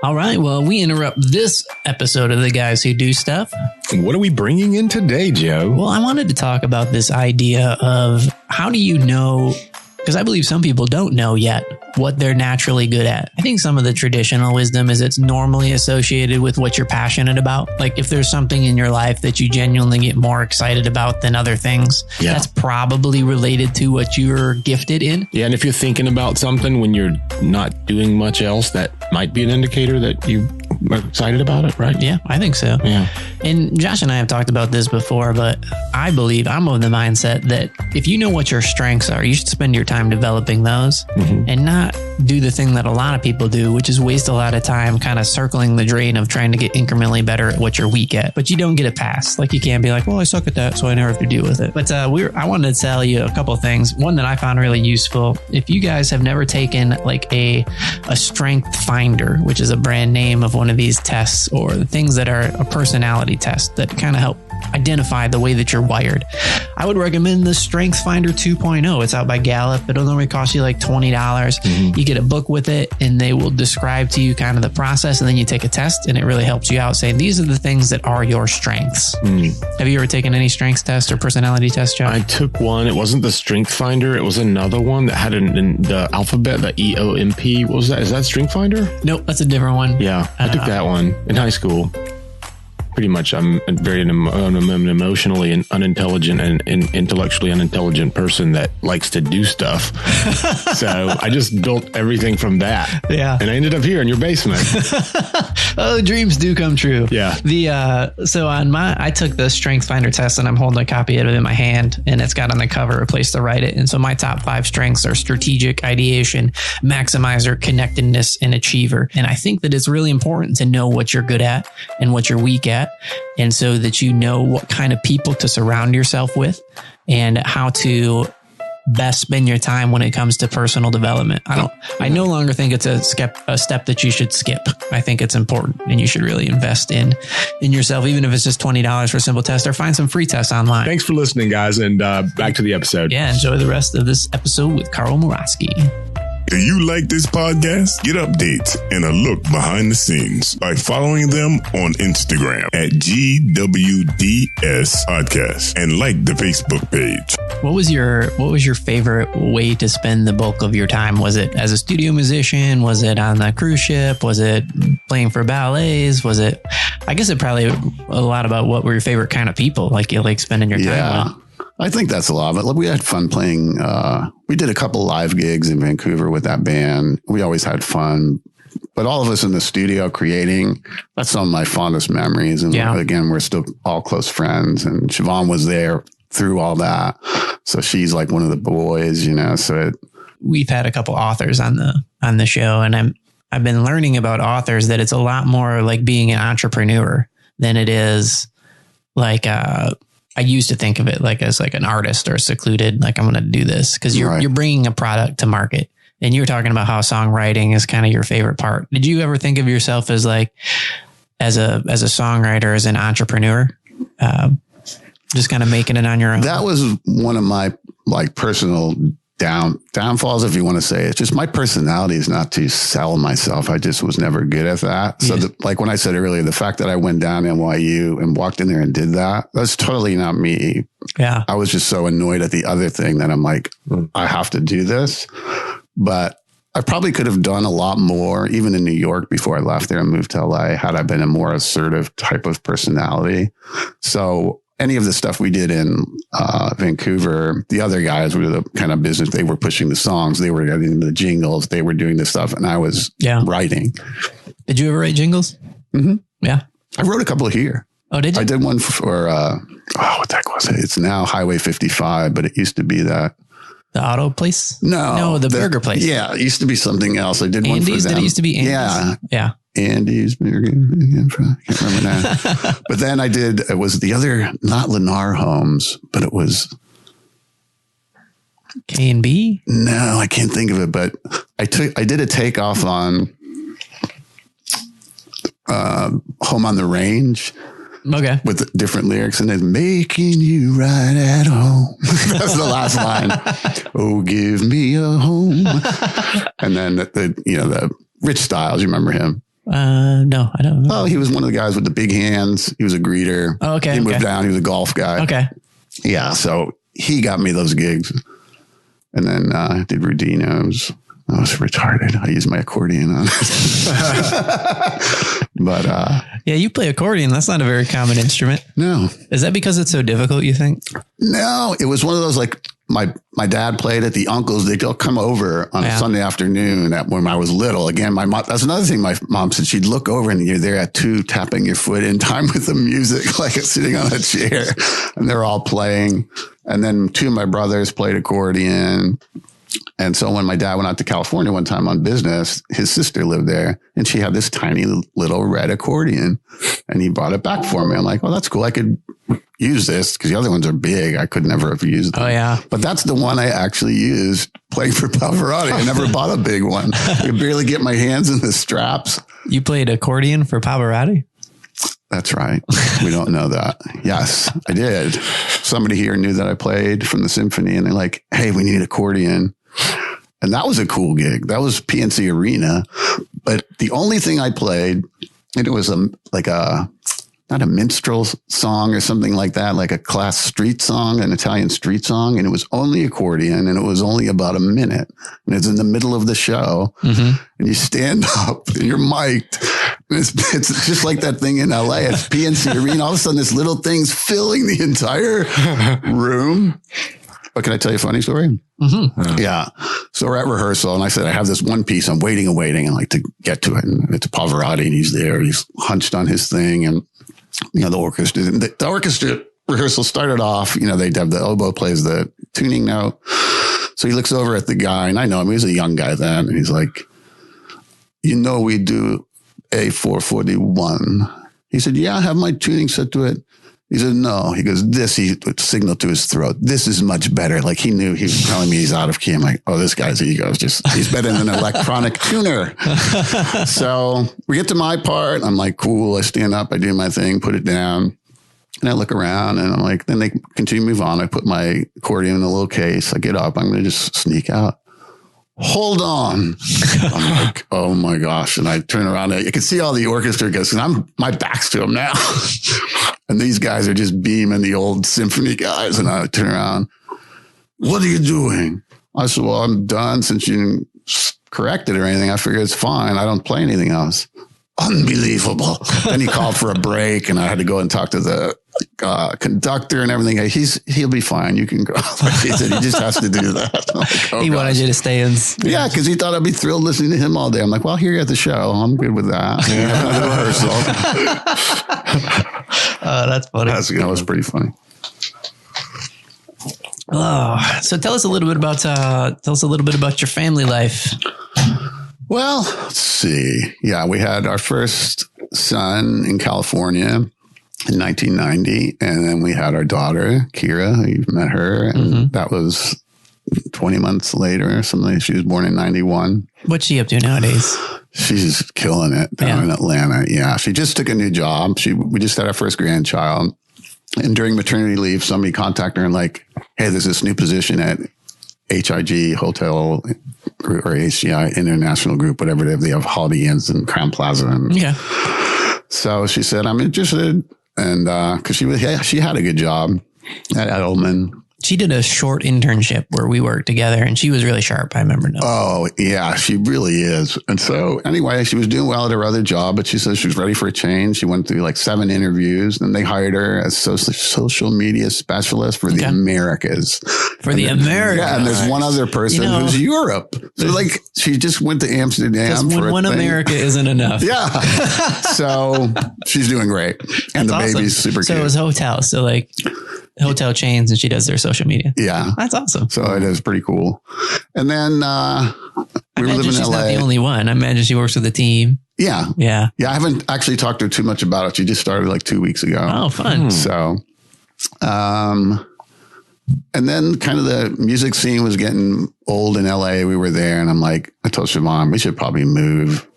All right. Well, we interrupt this episode of The Guys Who Do Stuff. What are we bringing in today, Joe? Well, I wanted to talk about this idea of, how do you know, because I believe some people don't know yet what they're naturally good at. I think some of the traditional wisdom is it's normally associated with what you're passionate about. Like, if there's something in your life that you genuinely get more excited about than other things, that's probably related to what you're gifted in. Yeah. And if you're thinking about something when you're not doing much else, that might be an indicator that you excited about it, right? Yeah, I think so. Yeah. And Josh and I have talked about this before, but I believe I'm of the mindset that if you know what your strengths are, you should spend your time developing those and not do the thing that a lot of people do, which is waste a lot of time kind of circling the drain of trying to get incrementally better at what you're weak at. But you don't get a pass. Like you can't be like, well, I suck at that, so I never have to deal with it. But I wanted to tell you a couple of things. One that I found really useful. If you guys have never taken like a strength finder, which is a brand name of one of these tests or things that are a personality test that kind of help identify the way that you're wired, I would recommend the Strength Finder 2.0. It's out by Gallup. It'll normally cost you like $20. You get a book with it and they will describe to you kind of the process, and then you take a test and it really helps you out saying these are the things that are your strengths. Have you ever taken any strengths test or personality test, Joe? I took one. It wasn't the Strength Finder. It was another one that had the alphabet, the EOMP. What was that? Is that Strength Finder? Nope, that's a different one. Yeah, I took that one in high school. Pretty much, I'm an emotionally and unintelligent and intellectually unintelligent person that likes to do stuff. So I just built everything from that. Yeah. And I ended up here in your basement. Oh, dreams do come true. Yeah. So I took the Strength Finder test and I'm holding a copy of it in my hand, and it's got on the cover a place to write it. And so my top 5 strengths are strategic, ideation, maximizer, connectedness, and achiever. And I think that it's really important to know what you're good at and what you're weak at. And so that you know what kind of people to surround yourself with and how to best spend your time when it comes to personal development. I no longer think it's a step that you should skip. I think it's important and you should really invest in yourself, even if it's just $20 for a simple test, or find some free tests online. Thanks for listening, guys. And back to the episode. Yeah. Enjoy the rest of this episode with Karl Moraski. If you like this podcast, get updates and a look behind the scenes by following them on Instagram at GWDS Podcast and like the Facebook page. What was your favorite way to spend the bulk of your time? Was it as a studio musician? Was it on the cruise ship? Was it playing for ballets? I guess it probably a lot about what were your favorite kind of people like you like spending your time with. I think that's a lot of it. We had fun playing. We did a couple live gigs in Vancouver with that band. We always had fun. But all of us in the studio creating, that's some of my fondest memories. And again, we're still all close friends. And Siobhan was there through all that. So she's like one of the boys, so we've had a couple authors on the show, and I've been learning about authors that it's a lot more like being an entrepreneur than it is like I used to think of it like as like an artist or secluded, like I'm going to do this because you're bringing a product to market. And you were talking about how songwriting is kind of your favorite part. Did you ever think of yourself as like, as a songwriter, as an entrepreneur, just kind of making it on your own? That was one of my like personal downfalls, if you want to say it. It's just my personality is not to sell myself. I just was never good at that. So like when I said earlier, the fact that I went down to NYU and walked in there and did that's totally not me. Yeah. I was just so annoyed at the other thing that I'm like, I have to do this. But I probably could have done a lot more, even in New York before I left there and moved to LA, had I been a more assertive type of personality. So any of the stuff we did in Vancouver, the other guys were the kind of business. They were pushing the songs. They were getting the jingles. They were doing the stuff. And I was writing. Did you ever write jingles? Mm-hmm. Yeah. I wrote a couple here. Oh, did you? I did one for, what the heck was it? It's now Highway 55, but it used to be that. The auto place? No, the burger place. Yeah. It used to be something else. I did Andy's, one for them. Did it used to be Andy's? Yeah. Yeah. Andy's Burger. I can't remember that. But then it was the other, not Lennar Homes, but it was K&B? No, I can't think of it, but I did a takeoff on Home on the Range. Okay. With different lyrics, and it's making you right at home. That's the last line. Oh, give me a home. And then the Rich Styles, you remember him? No, I don't know. Oh, he was one of the guys with the big hands. He was a greeter. Oh, okay. He moved down. He was a golf guy. Okay. Yeah. So he got me those gigs. And then I did Rudino's. I was retarded. I used my accordion on it. But yeah, you play accordion. That's not a very common instrument. No. Is that because it's so difficult, you think? No, it was one of those like my dad played it. The uncles, they'd all come over on a Sunday afternoon when I was little. Again, my mom, that's another thing my mom said. She'd look over and you're there at 2 tapping your foot in time with the music, like sitting on a chair, and they're all playing. And then 2 of my brothers played accordion. And so when my dad went out to California one time on business, his sister lived there and she had this tiny little red accordion and he brought it back for me. I'm like, oh, that's cool. I could use this because the other ones are big. I could never have used them. Oh, yeah. But that's the one I actually used playing for Pavarotti. I never bought a big one. I could barely get my hands in the straps. You played accordion for Pavarotti? That's right. We don't know that. Yes, I did. Somebody here knew that I played from the symphony and they're like, hey, we need accordion. And that was a cool gig. That was PNC Arena. But the only thing I played, and it was not a minstrel song or something like that, like a class street song, an Italian street song. And it was only accordion and it was only about a minute. And it's in the middle of the show and you stand up and you're mic'd. And it's just like that thing in LA. It's PNC Arena. All of a sudden this little thing's filling the entire room. But can I tell you a funny story? Yeah. So we're at rehearsal and I said, I have this one piece. I'm waiting and like to get to it. And it's Pavarotti and he's there. He's hunched on his thing and, the orchestra rehearsal started off, they'd have the oboe plays the tuning note. So he looks over at the guy and I know him. He was a young guy then. And he's like, we do A441. He said, yeah, I have my tuning set to it. He said, no. He goes, he would signal to his throat. This is much better. Like he knew he was telling me he's out of key. I'm like, oh, this guy's ego is he's better than an electronic tuner. So we get to my part. I'm like, cool. I stand up. I do my thing, put it down. And I look around and I'm like, then they continue to move on. I put my accordion in a little case. I get up. I'm going to just sneak out. Hold on. I'm like, oh my gosh. And I turn around. You can see all the orchestra goes, and my back's to them now. And these guys are just beaming, the old symphony guys. And I turn around. What are you doing? I said, well, I'm done. Since you didn't correct it or anything, I figure it's fine. I don't play anything else. Unbelievable. Then he called for a break and I had to go and talk to the conductor and everything. He'll be fine. You can go. Like he said, he just has to do that. Like, oh, he wanted you to stay in. Yeah, because he thought I'd be thrilled listening to him all day. I'm like, well, here you're at the show. I'm good with that. Rehearsal. That's funny. That was pretty funny. Oh, so tell us a little bit about your family life. Well, let's see. Yeah, we had our first son in California in 1990. And then we had our daughter, Kira. You've met her. And that was 20 months later or something. She was born in 91. What's she up to nowadays? She's killing it down in Atlanta. Yeah, she just took a new job. We just had our first grandchild. And during maternity leave, somebody contacted her and like, hey, there's this new position at HIG Hotel or HGI International Group, whatever they have Holiday Inns and Crown Plaza. And so she said, I'm interested. And because she had a good job at Edelman. She did a short internship where we worked together and she was really sharp. I remember now. Oh, yeah, she really is. And so anyway, she was doing well at her other job, but she said she was ready for a change. She went through like 7 interviews and they hired her as social media specialist for the Americas. For the Americas. Yeah, and there's one other person who's Europe. So like she just went to Amsterdam. For one America isn't enough. Yeah. So she's doing great. And That's the baby's super cute. So it was hotels. So like hotel chains and she does their social media. Yeah. That's awesome. So it is pretty cool. And then we live in LA. She's not the only one. I imagine she works with a team. Yeah. Yeah. Yeah. I haven't actually talked to her too much about it. She just started like 2 weeks ago. Oh, fun. So, and then kind of the music scene was getting old in LA. We were there and I'm like, I told Siobhan, we should probably move.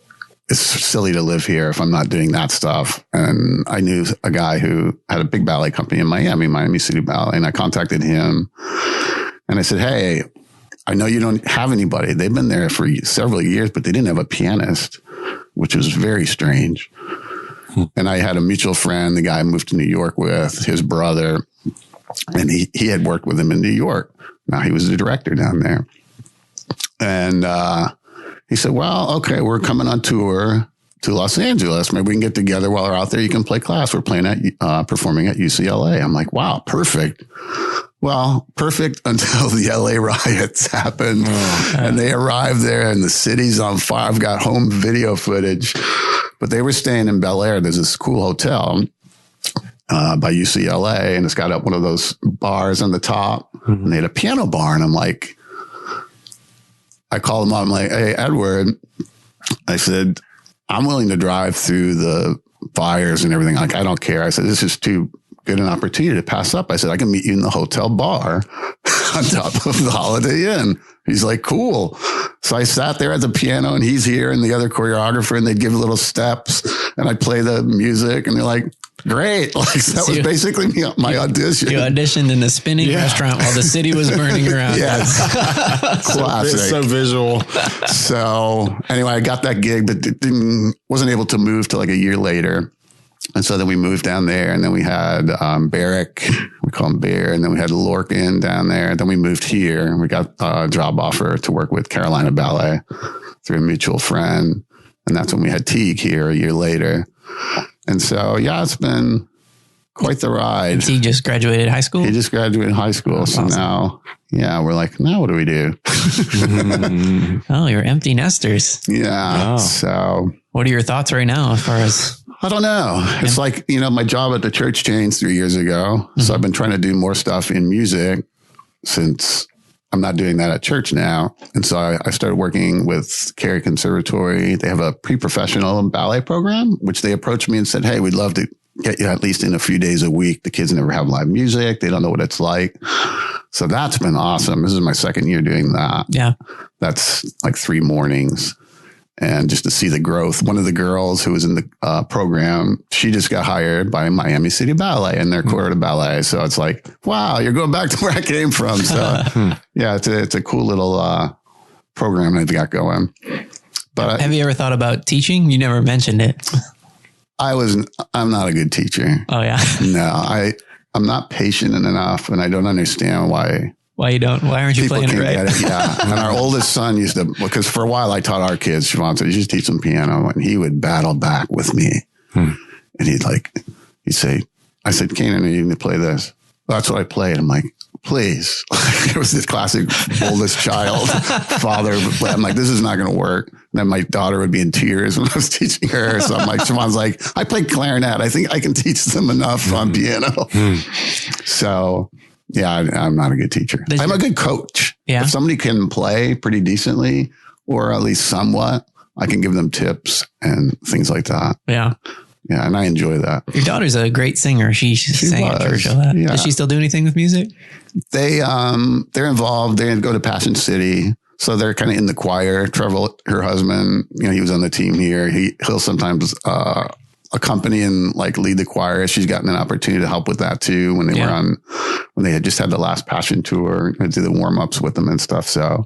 It's silly to live here if I'm not doing that stuff. And I knew a guy who had a big ballet company in Miami City Ballet. And I contacted him and I said, hey, I know you don't have anybody. They've been there for several years, but they didn't have a pianist, which was very strange. And I had a mutual friend, the guy I moved to New York with, his brother, and he had worked with him in New York. Now he was the director down there. And, he said, well, okay, we're coming on tour to Los Angeles. Maybe we can get together while we're out there. You can play class. We're performing at UCLA. I'm like, wow, perfect. Well, perfect until the LA riots happened and they arrived there and the city's on fire. I've got home video footage, but they were staying in Bel Air. There's this cool hotel by UCLA and it's got up one of those bars on the top and they had a piano bar. And I'm like, I called them up. I'm like, hey, Edward, I said, I'm willing to drive through the fires and everything. Like, I don't care. I said, this is too good an opportunity to pass up. I said, I can meet you in the hotel bar on top of the Holiday Inn. He's like, cool. So I sat there at the piano and he's here and the other choreographer and they'd give little steps and I'd play the music and they're like, great. Like that was basically my audition. You auditioned in a spinning restaurant while the city was burning around. Yes. Classic. So visual. So anyway, I got that gig, but wasn't able to move till like a year later. And so then we moved down there and then we had Barrick, we call him Bear, and then we had Lorcan down there. And then we moved here and we got a job offer to work with Carolina Ballet through a mutual friend. And that's when we had Teague here a year later. And so, yeah, it's been quite the ride. And he just graduated high school? He just graduated high school. That's so awesome. now, yeah, we're like, now what do we do? Oh, you're empty nesters. Yeah. Oh. So what are your thoughts right now as far as... I don't know. It's like, my job at the church changed 3 years ago. So I've been trying to do more stuff in music since I'm not doing that at church now. And so I started working with Carey Conservatory. They have a pre-professional ballet program, which they approached me and said, hey, we'd love to get you at least in a few days a week. The kids never have live music. They don't know what it's like. So that's been awesome. This is my second year doing that. Yeah. That's like 3 mornings. And just to see the growth, one of the girls who was in the program, she just got hired by Miami City Ballet and their corps de ballet. So it's like, wow, you're going back to where I came from. So yeah, it's a cool little program they've got going. But have you ever thought about teaching? You never mentioned it. I'm not a good teacher. Oh yeah. No, I'm not patient enough, and I don't understand why. Why aren't you playing it right? Get it. Yeah. And our oldest son used to, because for a while I taught our kids, Siobhan said, you just teach them piano. And he would battle back with me. And he'd say, I said, Kanan, you need to play this. Well, that's what I played. I'm like, please. It was this classic oldest child father. But I'm like, this is not going to work. And then my daughter would be in tears when I was teaching her. So I'm like, Siobhan's like, I play clarinet. I think I can teach them enough on piano. So yeah, I'm not a good teacher. I'm a good coach. Yeah. If somebody can play pretty decently or at least somewhat, I can give them tips and things like that. Yeah. Yeah. And I enjoy that. Your daughter's a great singer. She sang at church. All that. Yeah. Does she still do anything with music? They're involved. They go to Passion City. So they're kind of in the choir. Trevor, her husband, he was on the team here. He'll sometimes, accompany and like lead the choir. She's gotten an opportunity to help with that too when they had just had the last Passion tour and do the warm-ups with them and stuff. So,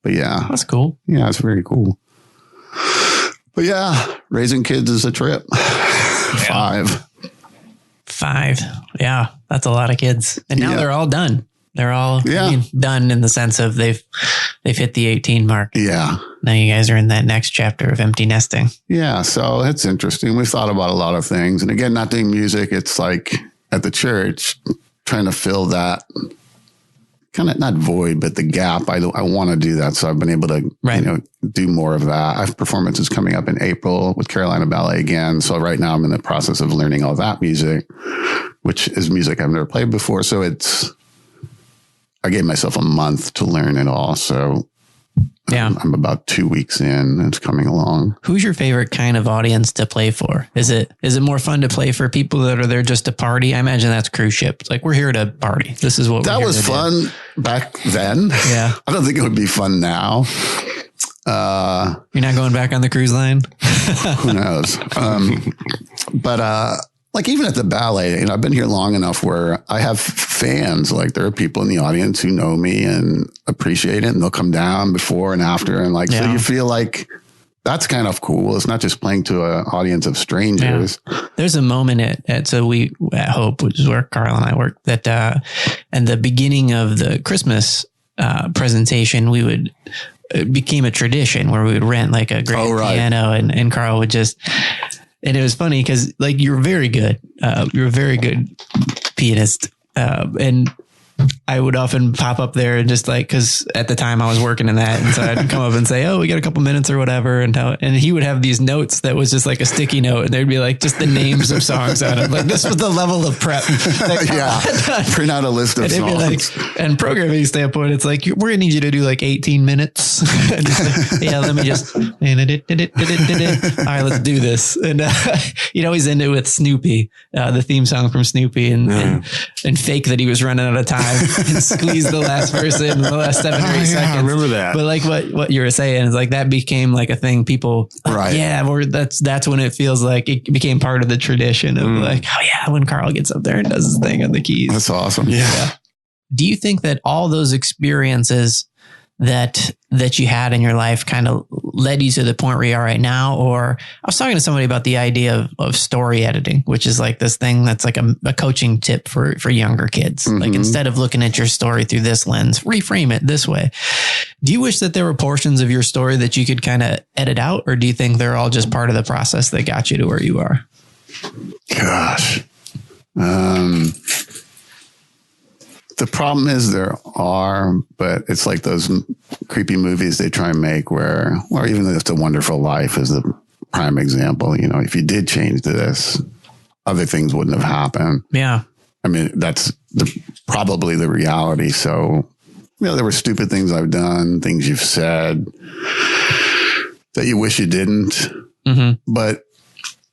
but yeah. That's cool. Yeah, it's very cool. But yeah, raising kids is a trip. 5. Yeah. That's a lot of kids. And now they're all done. They're all done in the sense of they've hit the 18 mark. Yeah. Now you guys are in that next chapter of empty nesting. Yeah. So it's interesting. We've thought about a lot of things. And again, not doing music, it's like at the church, trying to fill that kind of not void, but the gap. I want to do that. So I've been able to, do more of that. I have performances coming up in April with Carolina Ballet again. So right now I'm in the process of learning all that music, which is music I've never played before. So I gave myself a month to learn it all. So I'm about 2 weeks in. It's coming along. Who's your favorite kind of audience to play for? Is it more fun to play for people that are there just to party? I imagine that's cruise ship. It's like, we're here to party. This is what that was fun back then. Yeah. I don't think it would be fun now. You're not going back on the cruise line? Who knows? But like even at the ballet, I've been here long enough where I have fans. Like there are people in the audience who know me and appreciate it, and they'll come down before and after, and so you feel like that's kind of cool. It's not just playing to an audience of strangers. Yeah. There's a moment at Hope, which is where Karl and I work, that and the beginning of the Christmas presentation, it became a tradition where we would rent like a grand piano, and Karl would just. And it was funny because like you're very good. You're a very good pianist. And I would often pop up there and just like, cause at the time I was working in that. And so I'd come up and say, oh, we got a couple minutes or whatever. And he would have these notes that was just like a sticky note. And there'd be like just the names of songs on it. Like this was the level of prep. Print out a list of songs. Like, and programming standpoint, it's like, we're going to need you to do like 18 minutes. Like, yeah, let me just, all right, let's do this. And he'd always end it with Snoopy, the theme song from Snoopy and fake that he was running out of time. And squeeze the last verse in the last 7 or 8 seconds. I remember that. But like what you were saying is like that became like a thing. People, right? That's when it feels like it became part of the tradition of like, oh yeah, when Karl gets up there and does his thing on the keys. That's awesome. Yeah. Do you think that all those experiences that you had in your life kind of led you to the point where you are right now? Or I was talking to somebody about the idea of story editing, which is like this thing that's like a coaching tip for younger kids. Like instead of looking at your story through this lens, reframe it this way. Do you wish that there were portions of your story that you could kind of edit out? Or do you think they're all just part of the process that got you to where you are? Gosh. The problem is there are, but it's like those creepy movies they try and make or even It's a Wonderful Life is the prime example. You know, if you did change this, other things wouldn't have happened. Yeah. I mean, that's probably the reality. So, you know, there were stupid things I've done, things you've said that you wish you didn't, but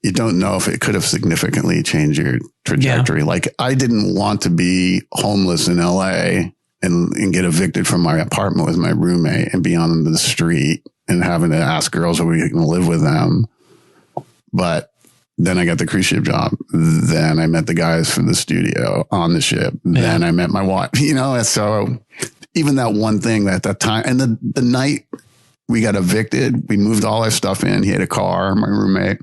you don't know if it could have significantly changed your trajectory. Yeah. Like I didn't want to be homeless in LA and get evicted from my apartment with my roommate and be on the street and having to ask girls if we can live with them. But then I got the cruise ship job. Then I met the guys from the studio on the ship. Yeah. Then I met my wife, you know, and so even that one thing at that time and the night we got evicted, we moved all our stuff in. He had a car, my roommate.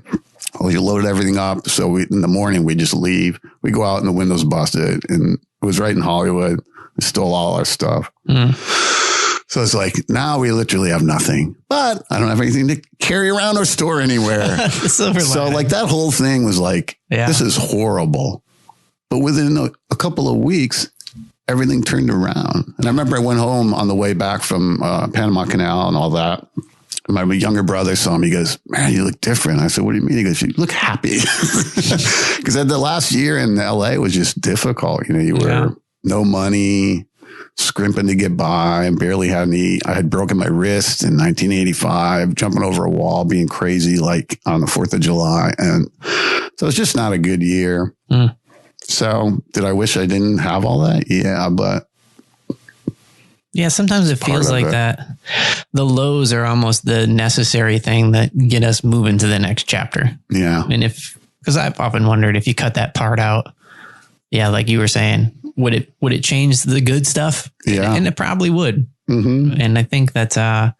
Well, you loaded everything up. So in the morning, we just leave. We go out and the window's busted. And it was right in Hollywood. We stole all our stuff. So it's like, now we literally have nothing. But I don't have anything to carry around or store anywhere. So like that whole thing was like, this is horrible. But within a couple of weeks, everything turned around. And I remember I went home on the way back from Panama Canal and all that. My younger brother saw me. He goes, man, you look different. I said, what do you mean? He goes, you look happy. Because the last year in LA was just difficult. You know, you were no money, scrimping to get by, and barely had any. I had broken my wrist in 1985, jumping over a wall, being crazy like on the 4th of July. And so it's just not a good year. So did I wish I didn't have all that? Yeah, but. Yeah, sometimes it feels like that. The lows are almost the necessary thing that get us moving to the next chapter. Yeah. And because I've often wondered if you cut that part out, like you were saying, would it change the good stuff? Yeah. And it probably would. And I think that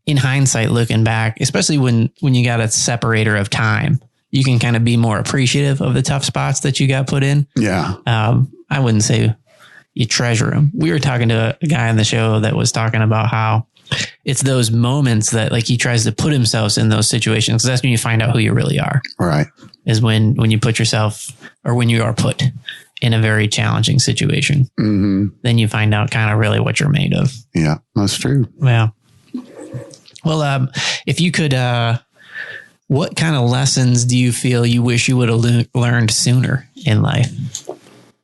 in hindsight, looking back, especially when you got a separator of time, you can kind of be more appreciative of the tough spots that you got put in. Yeah. I wouldn't say you treasure them. We were talking to a guy on the show that was talking about how it's those moments that like he tries to put himself in those situations. Because that's when you find out who you really are. Right. Is when you put yourself or when you are put in a very challenging situation. Then you find out kind of really what you're made of. Yeah, that's true. Yeah. Well, if you could, what kind of lessons do you feel you wish you would have learned sooner in life?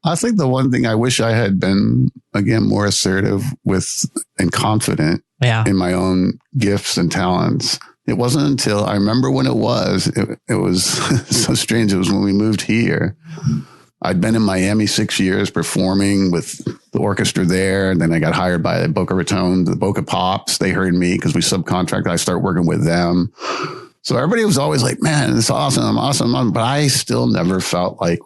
I think the one thing I wish I had been, again, more assertive with and confident in my own gifts and talents. It wasn't until I remember when it was so strange. It was when we moved here. I'd been in Miami 6 years performing with the orchestra there. And then I got hired by Boca Raton, the Boca Pops. They heard me because we subcontracted. I started working with them. So everybody was always like, man, it's awesome. But I still never felt like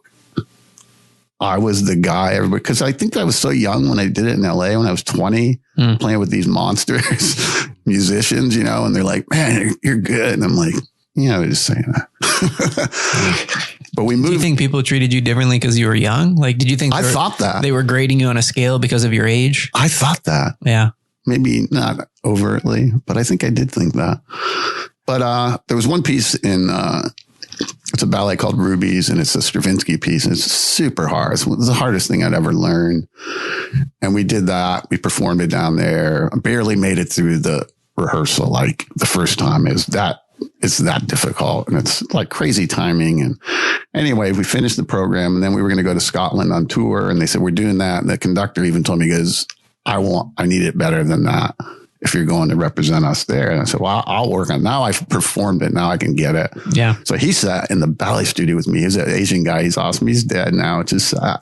I was the guy, because I think I was so young when I did it in LA when I was 20, playing with these monsters, musicians, you know, and they're like, man, you're good. And I'm like, yeah, I was just saying that. But we moved. Do you think people treated you differently because you were young? Like, did you think I thought that they were grading you on a scale because of your age? I thought that. Yeah. Maybe not overtly, but I think I did think that. But there was one piece in It's It's a ballet called Rubies, and it's a Stravinsky piece, and it's super hard. It's the hardest thing I'd ever learned. And we did that. We performed it down there. I barely made it through the rehearsal. Like the first time it's that difficult, and it's like crazy timing. And anyway, we finished the program, and then we were going to go to Scotland on tour, and they said, we're doing that. And the conductor even told me, he goes, I need it better than that if you're going to represent us there. And I said, well, I'll work on it. Now I've performed it. Now I can get it. Yeah. So he sat in the ballet studio with me. He's an Asian guy. He's awesome. He's dead now. It's just sad.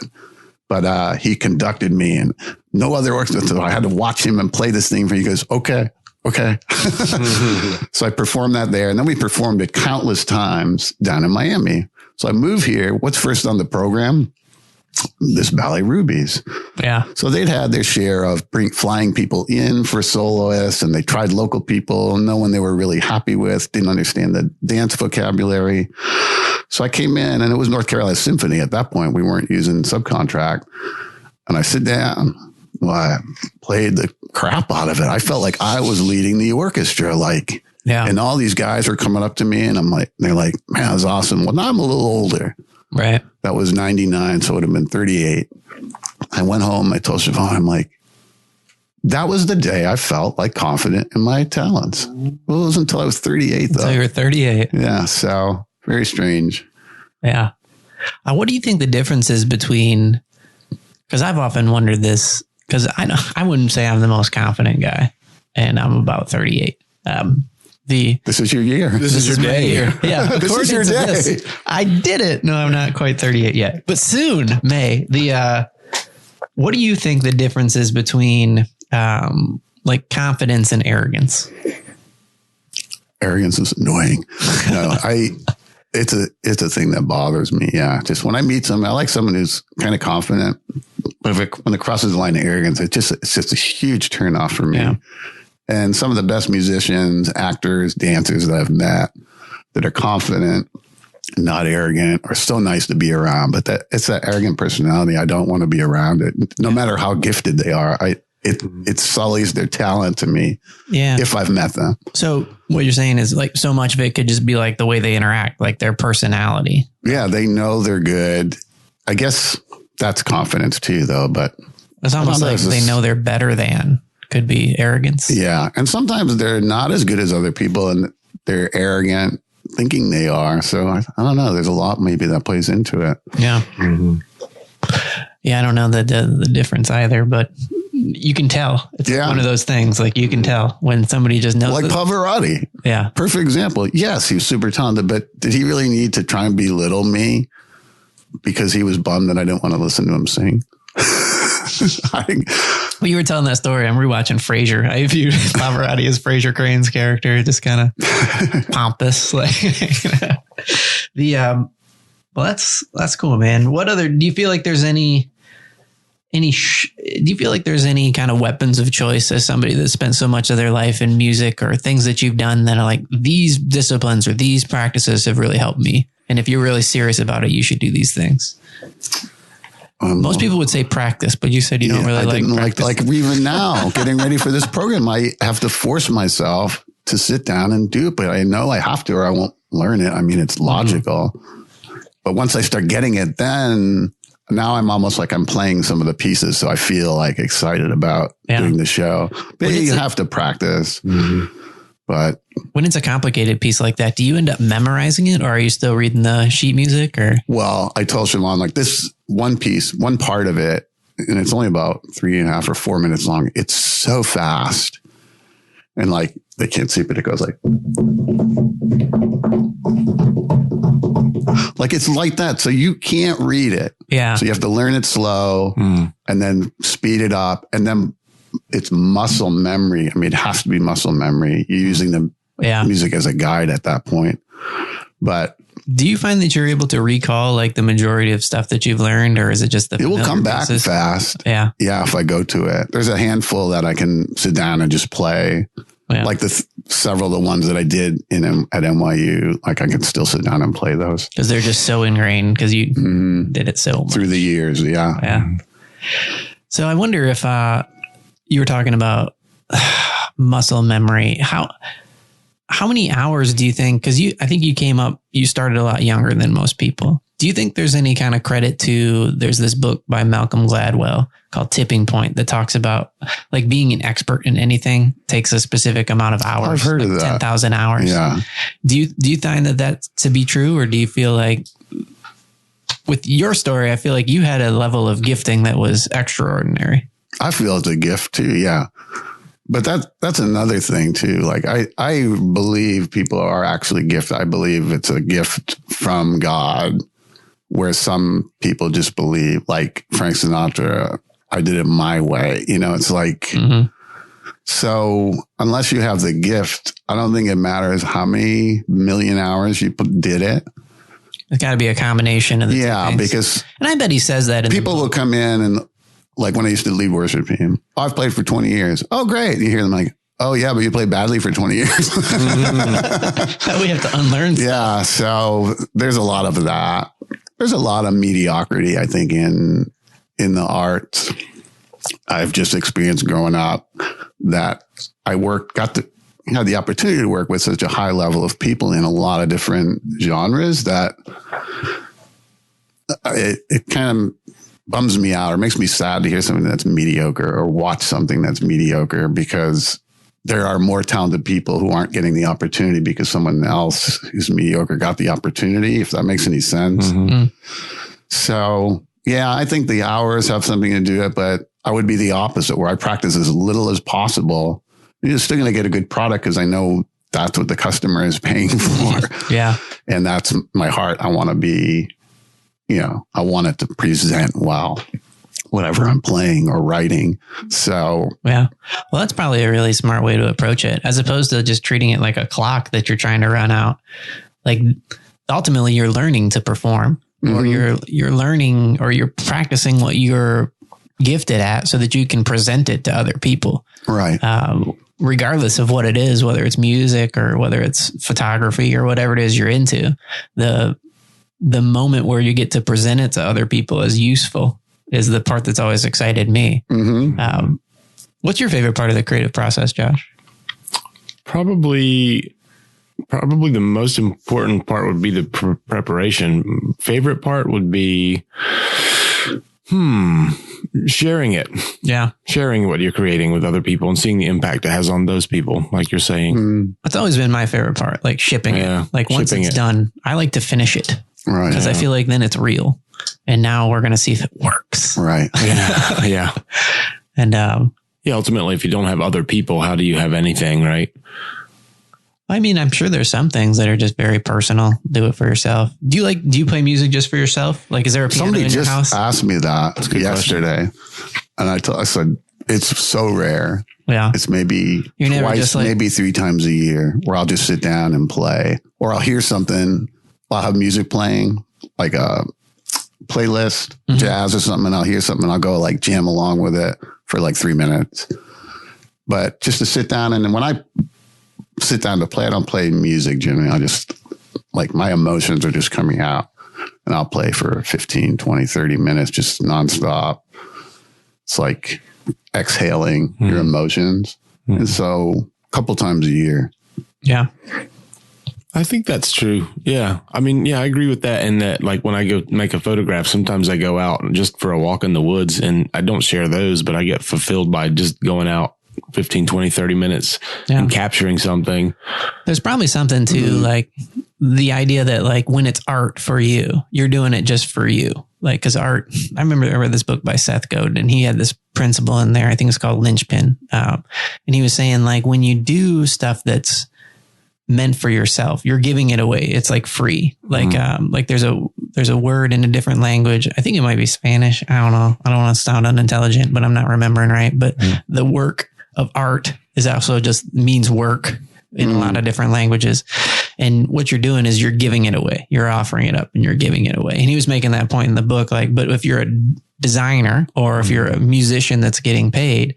But he conducted me, and no other orchestra. So I had to watch him and play this thing for you. He goes, okay. So I performed that there. And then we performed it countless times down in Miami. So I moved here. What's first on the program? This ballet Rubies. Yeah. So they'd had their share of flying people in for soloists, and they tried local people. No one they were really happy with, didn't understand the dance vocabulary. So I came in, and it was North Carolina Symphony. At that point, we weren't using subcontract. And I sit down. Well, I played the crap out of it. I felt like I was leading the orchestra, and all these guys were coming up to me, and they're like, man, that was awesome. Well, now I'm a little older. Right. That was 99. So it would have been 38. I went home. I told Siobhan, I'm like, that was the day I felt like confident in my talents. Well, it was until I was 38 though. Until you were 38. Yeah. So very strange. Yeah. What do you think the difference is between, because I've often wondered this, because I wouldn't say I'm the most confident guy, and I'm about 38. This is your year. This is your day. Yeah. This is your day. I did it. No, I'm not quite 38 yet, but soon, May. What do you think the difference is between confidence and arrogance? Arrogance is annoying. No, it's a thing that bothers me. Yeah. Just when I meet someone, I like someone who's kind of confident, but when it crosses the line of arrogance, it's just a huge turnoff for me. Yeah. And some of the best musicians, actors, dancers that I've met that are confident, not arrogant, are so nice to be around. But it's that arrogant personality. I don't want to be around it. No matter how gifted they are, it sullies their talent to me. Yeah. If I've met them. So what you're saying is like so much of it could just be like the way they interact, like their personality. Yeah, they know they're good. I guess that's confidence too, though. But it's almost like they know they're better than. Could be arrogance. Yeah. And sometimes they're not as good as other people, and they're arrogant thinking they are. So I don't know. There's a lot maybe that plays into it. Yeah. Mm-hmm. Yeah. I don't know the difference either, but you can tell. It's one of those things. Like you can tell when somebody just knows. Like Pavarotti. Yeah. Perfect example. Yes, he was super talented, but did he really need to try and belittle me because he was bummed that I didn't want to listen to him sing? Well, you were telling that story. I'm rewatching Frasier. I viewed Pavarotti as Frasier Crane's character, just kind of pompous. Well, that's cool, man. What other, do you feel like there's any do you feel like there's any kind of weapons of choice as somebody that spent so much of their life in music, or things that you've done that are like these disciplines or these practices have really helped me? And if you're really serious about it, you should do these things. Most people would say practice, but you said you don't really like even now getting ready for this program, I have to force myself to sit down and do it, but I know I have to, or I won't learn it. I mean, it's logical, but once I start getting it, then now I'm almost like I'm playing some of the pieces. So I feel like excited about doing the show, but you have to practice. Mm-hmm. But when it's a complicated piece like that, do you end up memorizing it, or are you still reading the sheet music? Or well, I told Siobhan, like this one piece, one part of it, and it's only about 3.5 or 4 minutes long. It's so fast, and like they can't see, but it goes like it's like that. So you can't read it. Yeah. So you have to learn it slow and then speed it up, and then it's muscle memory. I mean, it has to be muscle memory. You're using the music as a guide at that point. But do you find that you're able to recall like the majority of stuff that you've learned, or is it just it will come back fast? Yeah. Yeah. If I go to it, there's a handful that I can sit down and just play. Yeah. Like several of the ones that I did at NYU, like I can still sit down and play those. Because they're just so ingrained because you did it so much. Through the years. Yeah. Yeah. So I wonder if, you were talking about muscle memory. How how many hours do you think, because I think you started a lot younger than most people. Do you think there's any kind of credit to, there's this book by Malcolm Gladwell called Tipping Point that talks about like being an expert in anything takes a specific amount of hours. I've heard like of that. 10,000 hours. Yeah. Do you find that to be true? Or do you feel like with your story, I feel like you had a level of gifting that was extraordinary? I feel it's a gift too. Yeah. But that's another thing too. Like I believe people are actually gifted. I believe it's a gift from God, where some people just believe, like Frank Sinatra, I did it my way. You know, it's like, so unless you have the gift, I don't think it matters how many million hours you did it. It's got to be a combination of the two things. Because and I bet he says that in people will come in and, like when I used to lead worship team, I've played for 20 years. Oh, great. And you hear them like, oh yeah, but you played badly for 20 years. We have to unlearn stuff. Yeah. So there's a lot of that. There's a lot of mediocrity, I think, in the arts. I've just experienced growing up that I had the opportunity to work with such a high level of people in a lot of different genres that it kind of bums me out or makes me sad to hear something that's mediocre or watch something that's mediocre, because there are more talented people who aren't getting the opportunity because someone else who's mediocre got the opportunity, if that makes any sense. So, yeah, I think the hours have something to do with it, but I would be the opposite, where I practice as little as possible. You're still going to get a good product because I know that's what the customer is paying for. Yeah. And that's my heart. I want to be, I want it to present well, whatever I'm playing or writing. So, yeah. Well, that's probably a really smart way to approach it, as opposed to just treating it like a clock that you're trying to run out. Like ultimately you're learning to perform, or you're learning, or you're practicing what you're gifted at so that you can present it to other people. Right. Regardless of what it is, whether it's music or whether it's photography or whatever it is you're into, the moment where you get to present it to other people as useful is the part that's always excited me. What's your favorite part of the creative process, Josh? Probably the most important part would be the preparation. Favorite part would be, sharing it. Yeah. Sharing what you're creating with other people and seeing the impact it has on those people, like you're saying. That's always been my favorite part, like shipping it. Like once it's done, I like to finish it. Right. Because I feel like then it's real. And now we're going to see if it works. Right. Yeah. And ultimately, if you don't have other people, how do you have anything, right? I mean, I'm sure there's some things that are just very personal. Do it for yourself. Do you play music just for yourself? Like, is there a piano in your house? Somebody just asked me that yesterday. And I said, it's so rare. Yeah. It's maybe twice, maybe 3 times a year where I'll just sit down and play, or I'll hear something. I'll have music playing, like a playlist, jazz or something. And I'll hear something and I'll go like jam along with it for like 3 minutes. But just to sit down, and then when I sit down to play, I don't play music generally. I just, like, my emotions are just coming out, and I'll play for 15, 20, 30 minutes, just nonstop. It's like exhaling your emotions. And so a couple times a year. Yeah. I think that's true. Yeah. I mean, yeah, I agree with that. And that, like, when I go make a photograph, sometimes I go out just for a walk in the woods, and I don't share those, but I get fulfilled by just going out 15, 20, 30 minutes and capturing something. There's probably something to like the idea that, like, when it's art for you, you're doing it just for you. Like, cause art, I read this book by Seth Godin, and he had this principle in there. I think it's called Linchpin. And he was saying, like, when you do stuff that's meant for yourself, you're giving it away. It's like free. Like, like there's a word in a different language. I think it might be Spanish. I don't know. I don't want to sound unintelligent, but I'm not remembering right. But the work of art is also just means work in a lot of different languages. And what you're doing is you're giving it away. You're offering it up and you're giving it away. And he was making that point in the book, like, but if you're a designer or if you're a musician that's getting paid,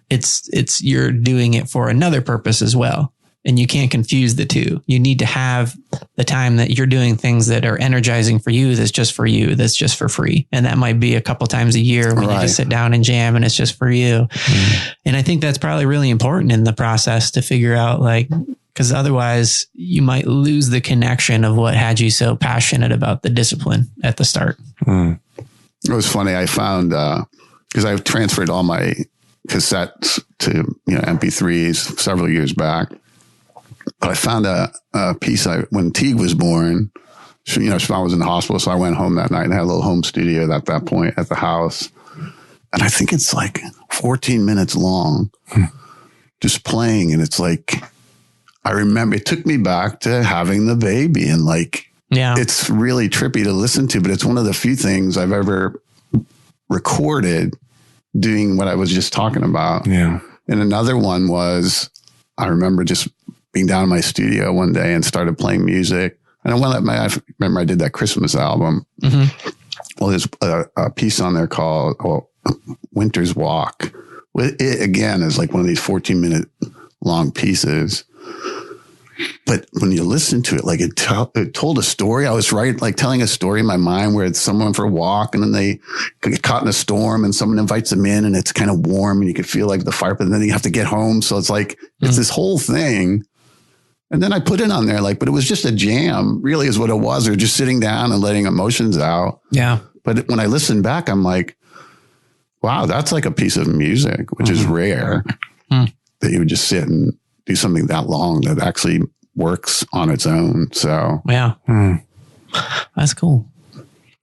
it's you're doing it for another purpose as well. And you can't confuse the two. You need to have the time that you're doing things that are energizing for you. That's just for you. That's just for free. And that might be a couple times a year when you just sit down and jam and it's just for you. And I think that's probably really important in the process to figure out, like, Because otherwise you might lose the connection of what had you so passionate about the discipline at the start. It was funny. I found, because I've transferred all my cassettes to, MP3s several years back. But I found a piece when Teague was born. Siobhan was in the hospital, so I went home that night and had a little home studio at that point at the house. And I think it's like 14 minutes long, just playing. And it's like, I remember it took me back to having the baby, and it's really trippy to listen to, but it's one of the few things I've ever recorded doing what I was just talking about. Yeah. And another one was, I remember just being down in my studio one day and started playing music. And I remember I did that Christmas album. Mm-hmm. Well, there's a piece on there called Winter's Walk. It again is like one of these 14-minute long pieces. But when you listen to it, it told a story. I was telling a story in my mind where it's someone for a walk, and then they get caught in a storm and someone invites them in, and it's kind of warm and you could feel like the fire, but then you have to get home. So it's like, it's this whole thing. And then I put it on there, but it was just a jam, really is what it was. Or just sitting down and letting emotions out. Yeah. But when I listen back, I'm like, wow, that's like a piece of music, which is rare that you would just sit and do something that long that actually works on its own. So, yeah, that's cool.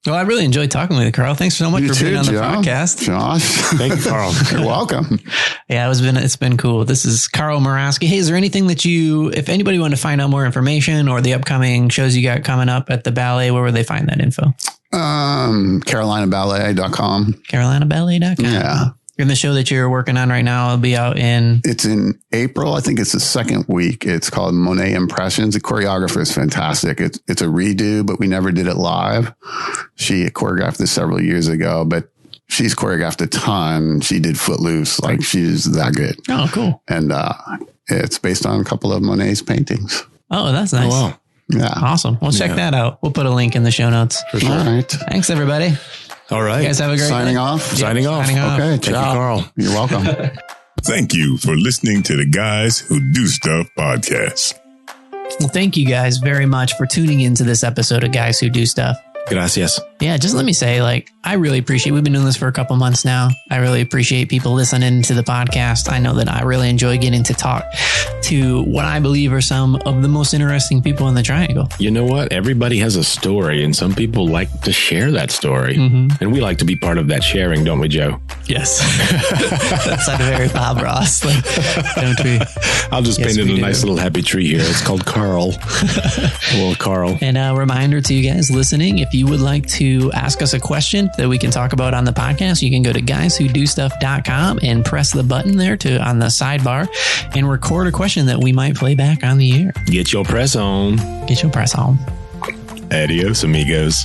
Well, I really enjoyed talking with you, Karl. Thanks so much for being on the podcast. Josh. Thank you, Karl. You're welcome. Yeah, it's been cool. This is Karl Moraski. Hey, is there anything that if anybody wanted to find out more information or the upcoming shows you got coming up at the ballet, where would they find that info? CarolinaBallet.com. CarolinaBallet.com. Yeah. And the show that you're working on right now will be out It's in April. I think it's the second week. It's called Monet Impressions. The choreographer is fantastic. It's a redo, but we never did it live. She choreographed this several years ago, but she's choreographed a ton. She did Footloose. She's that good. Oh, cool. And it's based on a couple of Monet's paintings. Oh, that's nice. Oh, wow. Yeah. Awesome. We'll check that out. We'll put a link in the show notes. For sure. All right. Thanks, everybody. All right. You guys have a great Signing day. off. Signing off. Okay. Thank you, Karl. You're welcome. Thank you for listening to the Guys Who Do Stuff podcast. Well, thank you guys very much for tuning into this episode of Guys Who Do Stuff. Gracias. Yeah, just let me say, I really appreciate, we've been doing this for a couple months now. I really appreciate people listening to the podcast. I know that I really enjoy getting to talk to what I believe are some of the most interesting people in the triangle. You know what? Everybody has a story, and some people like to share that story. Mm-hmm. And we like to be part of that sharing, don't we, Joe? Yes. That sounded very Bob Ross. Don't we? I'll just paint a nice little happy tree here. It's called Karl. Well, Karl. And a reminder to you guys listening, if you would like to ask us a question that we can talk about on the podcast, you can go to guyswhodostuff.com and press the button there on the sidebar and record a question that we might play back on the air. Get your press on. Get your press on. Adios, amigos.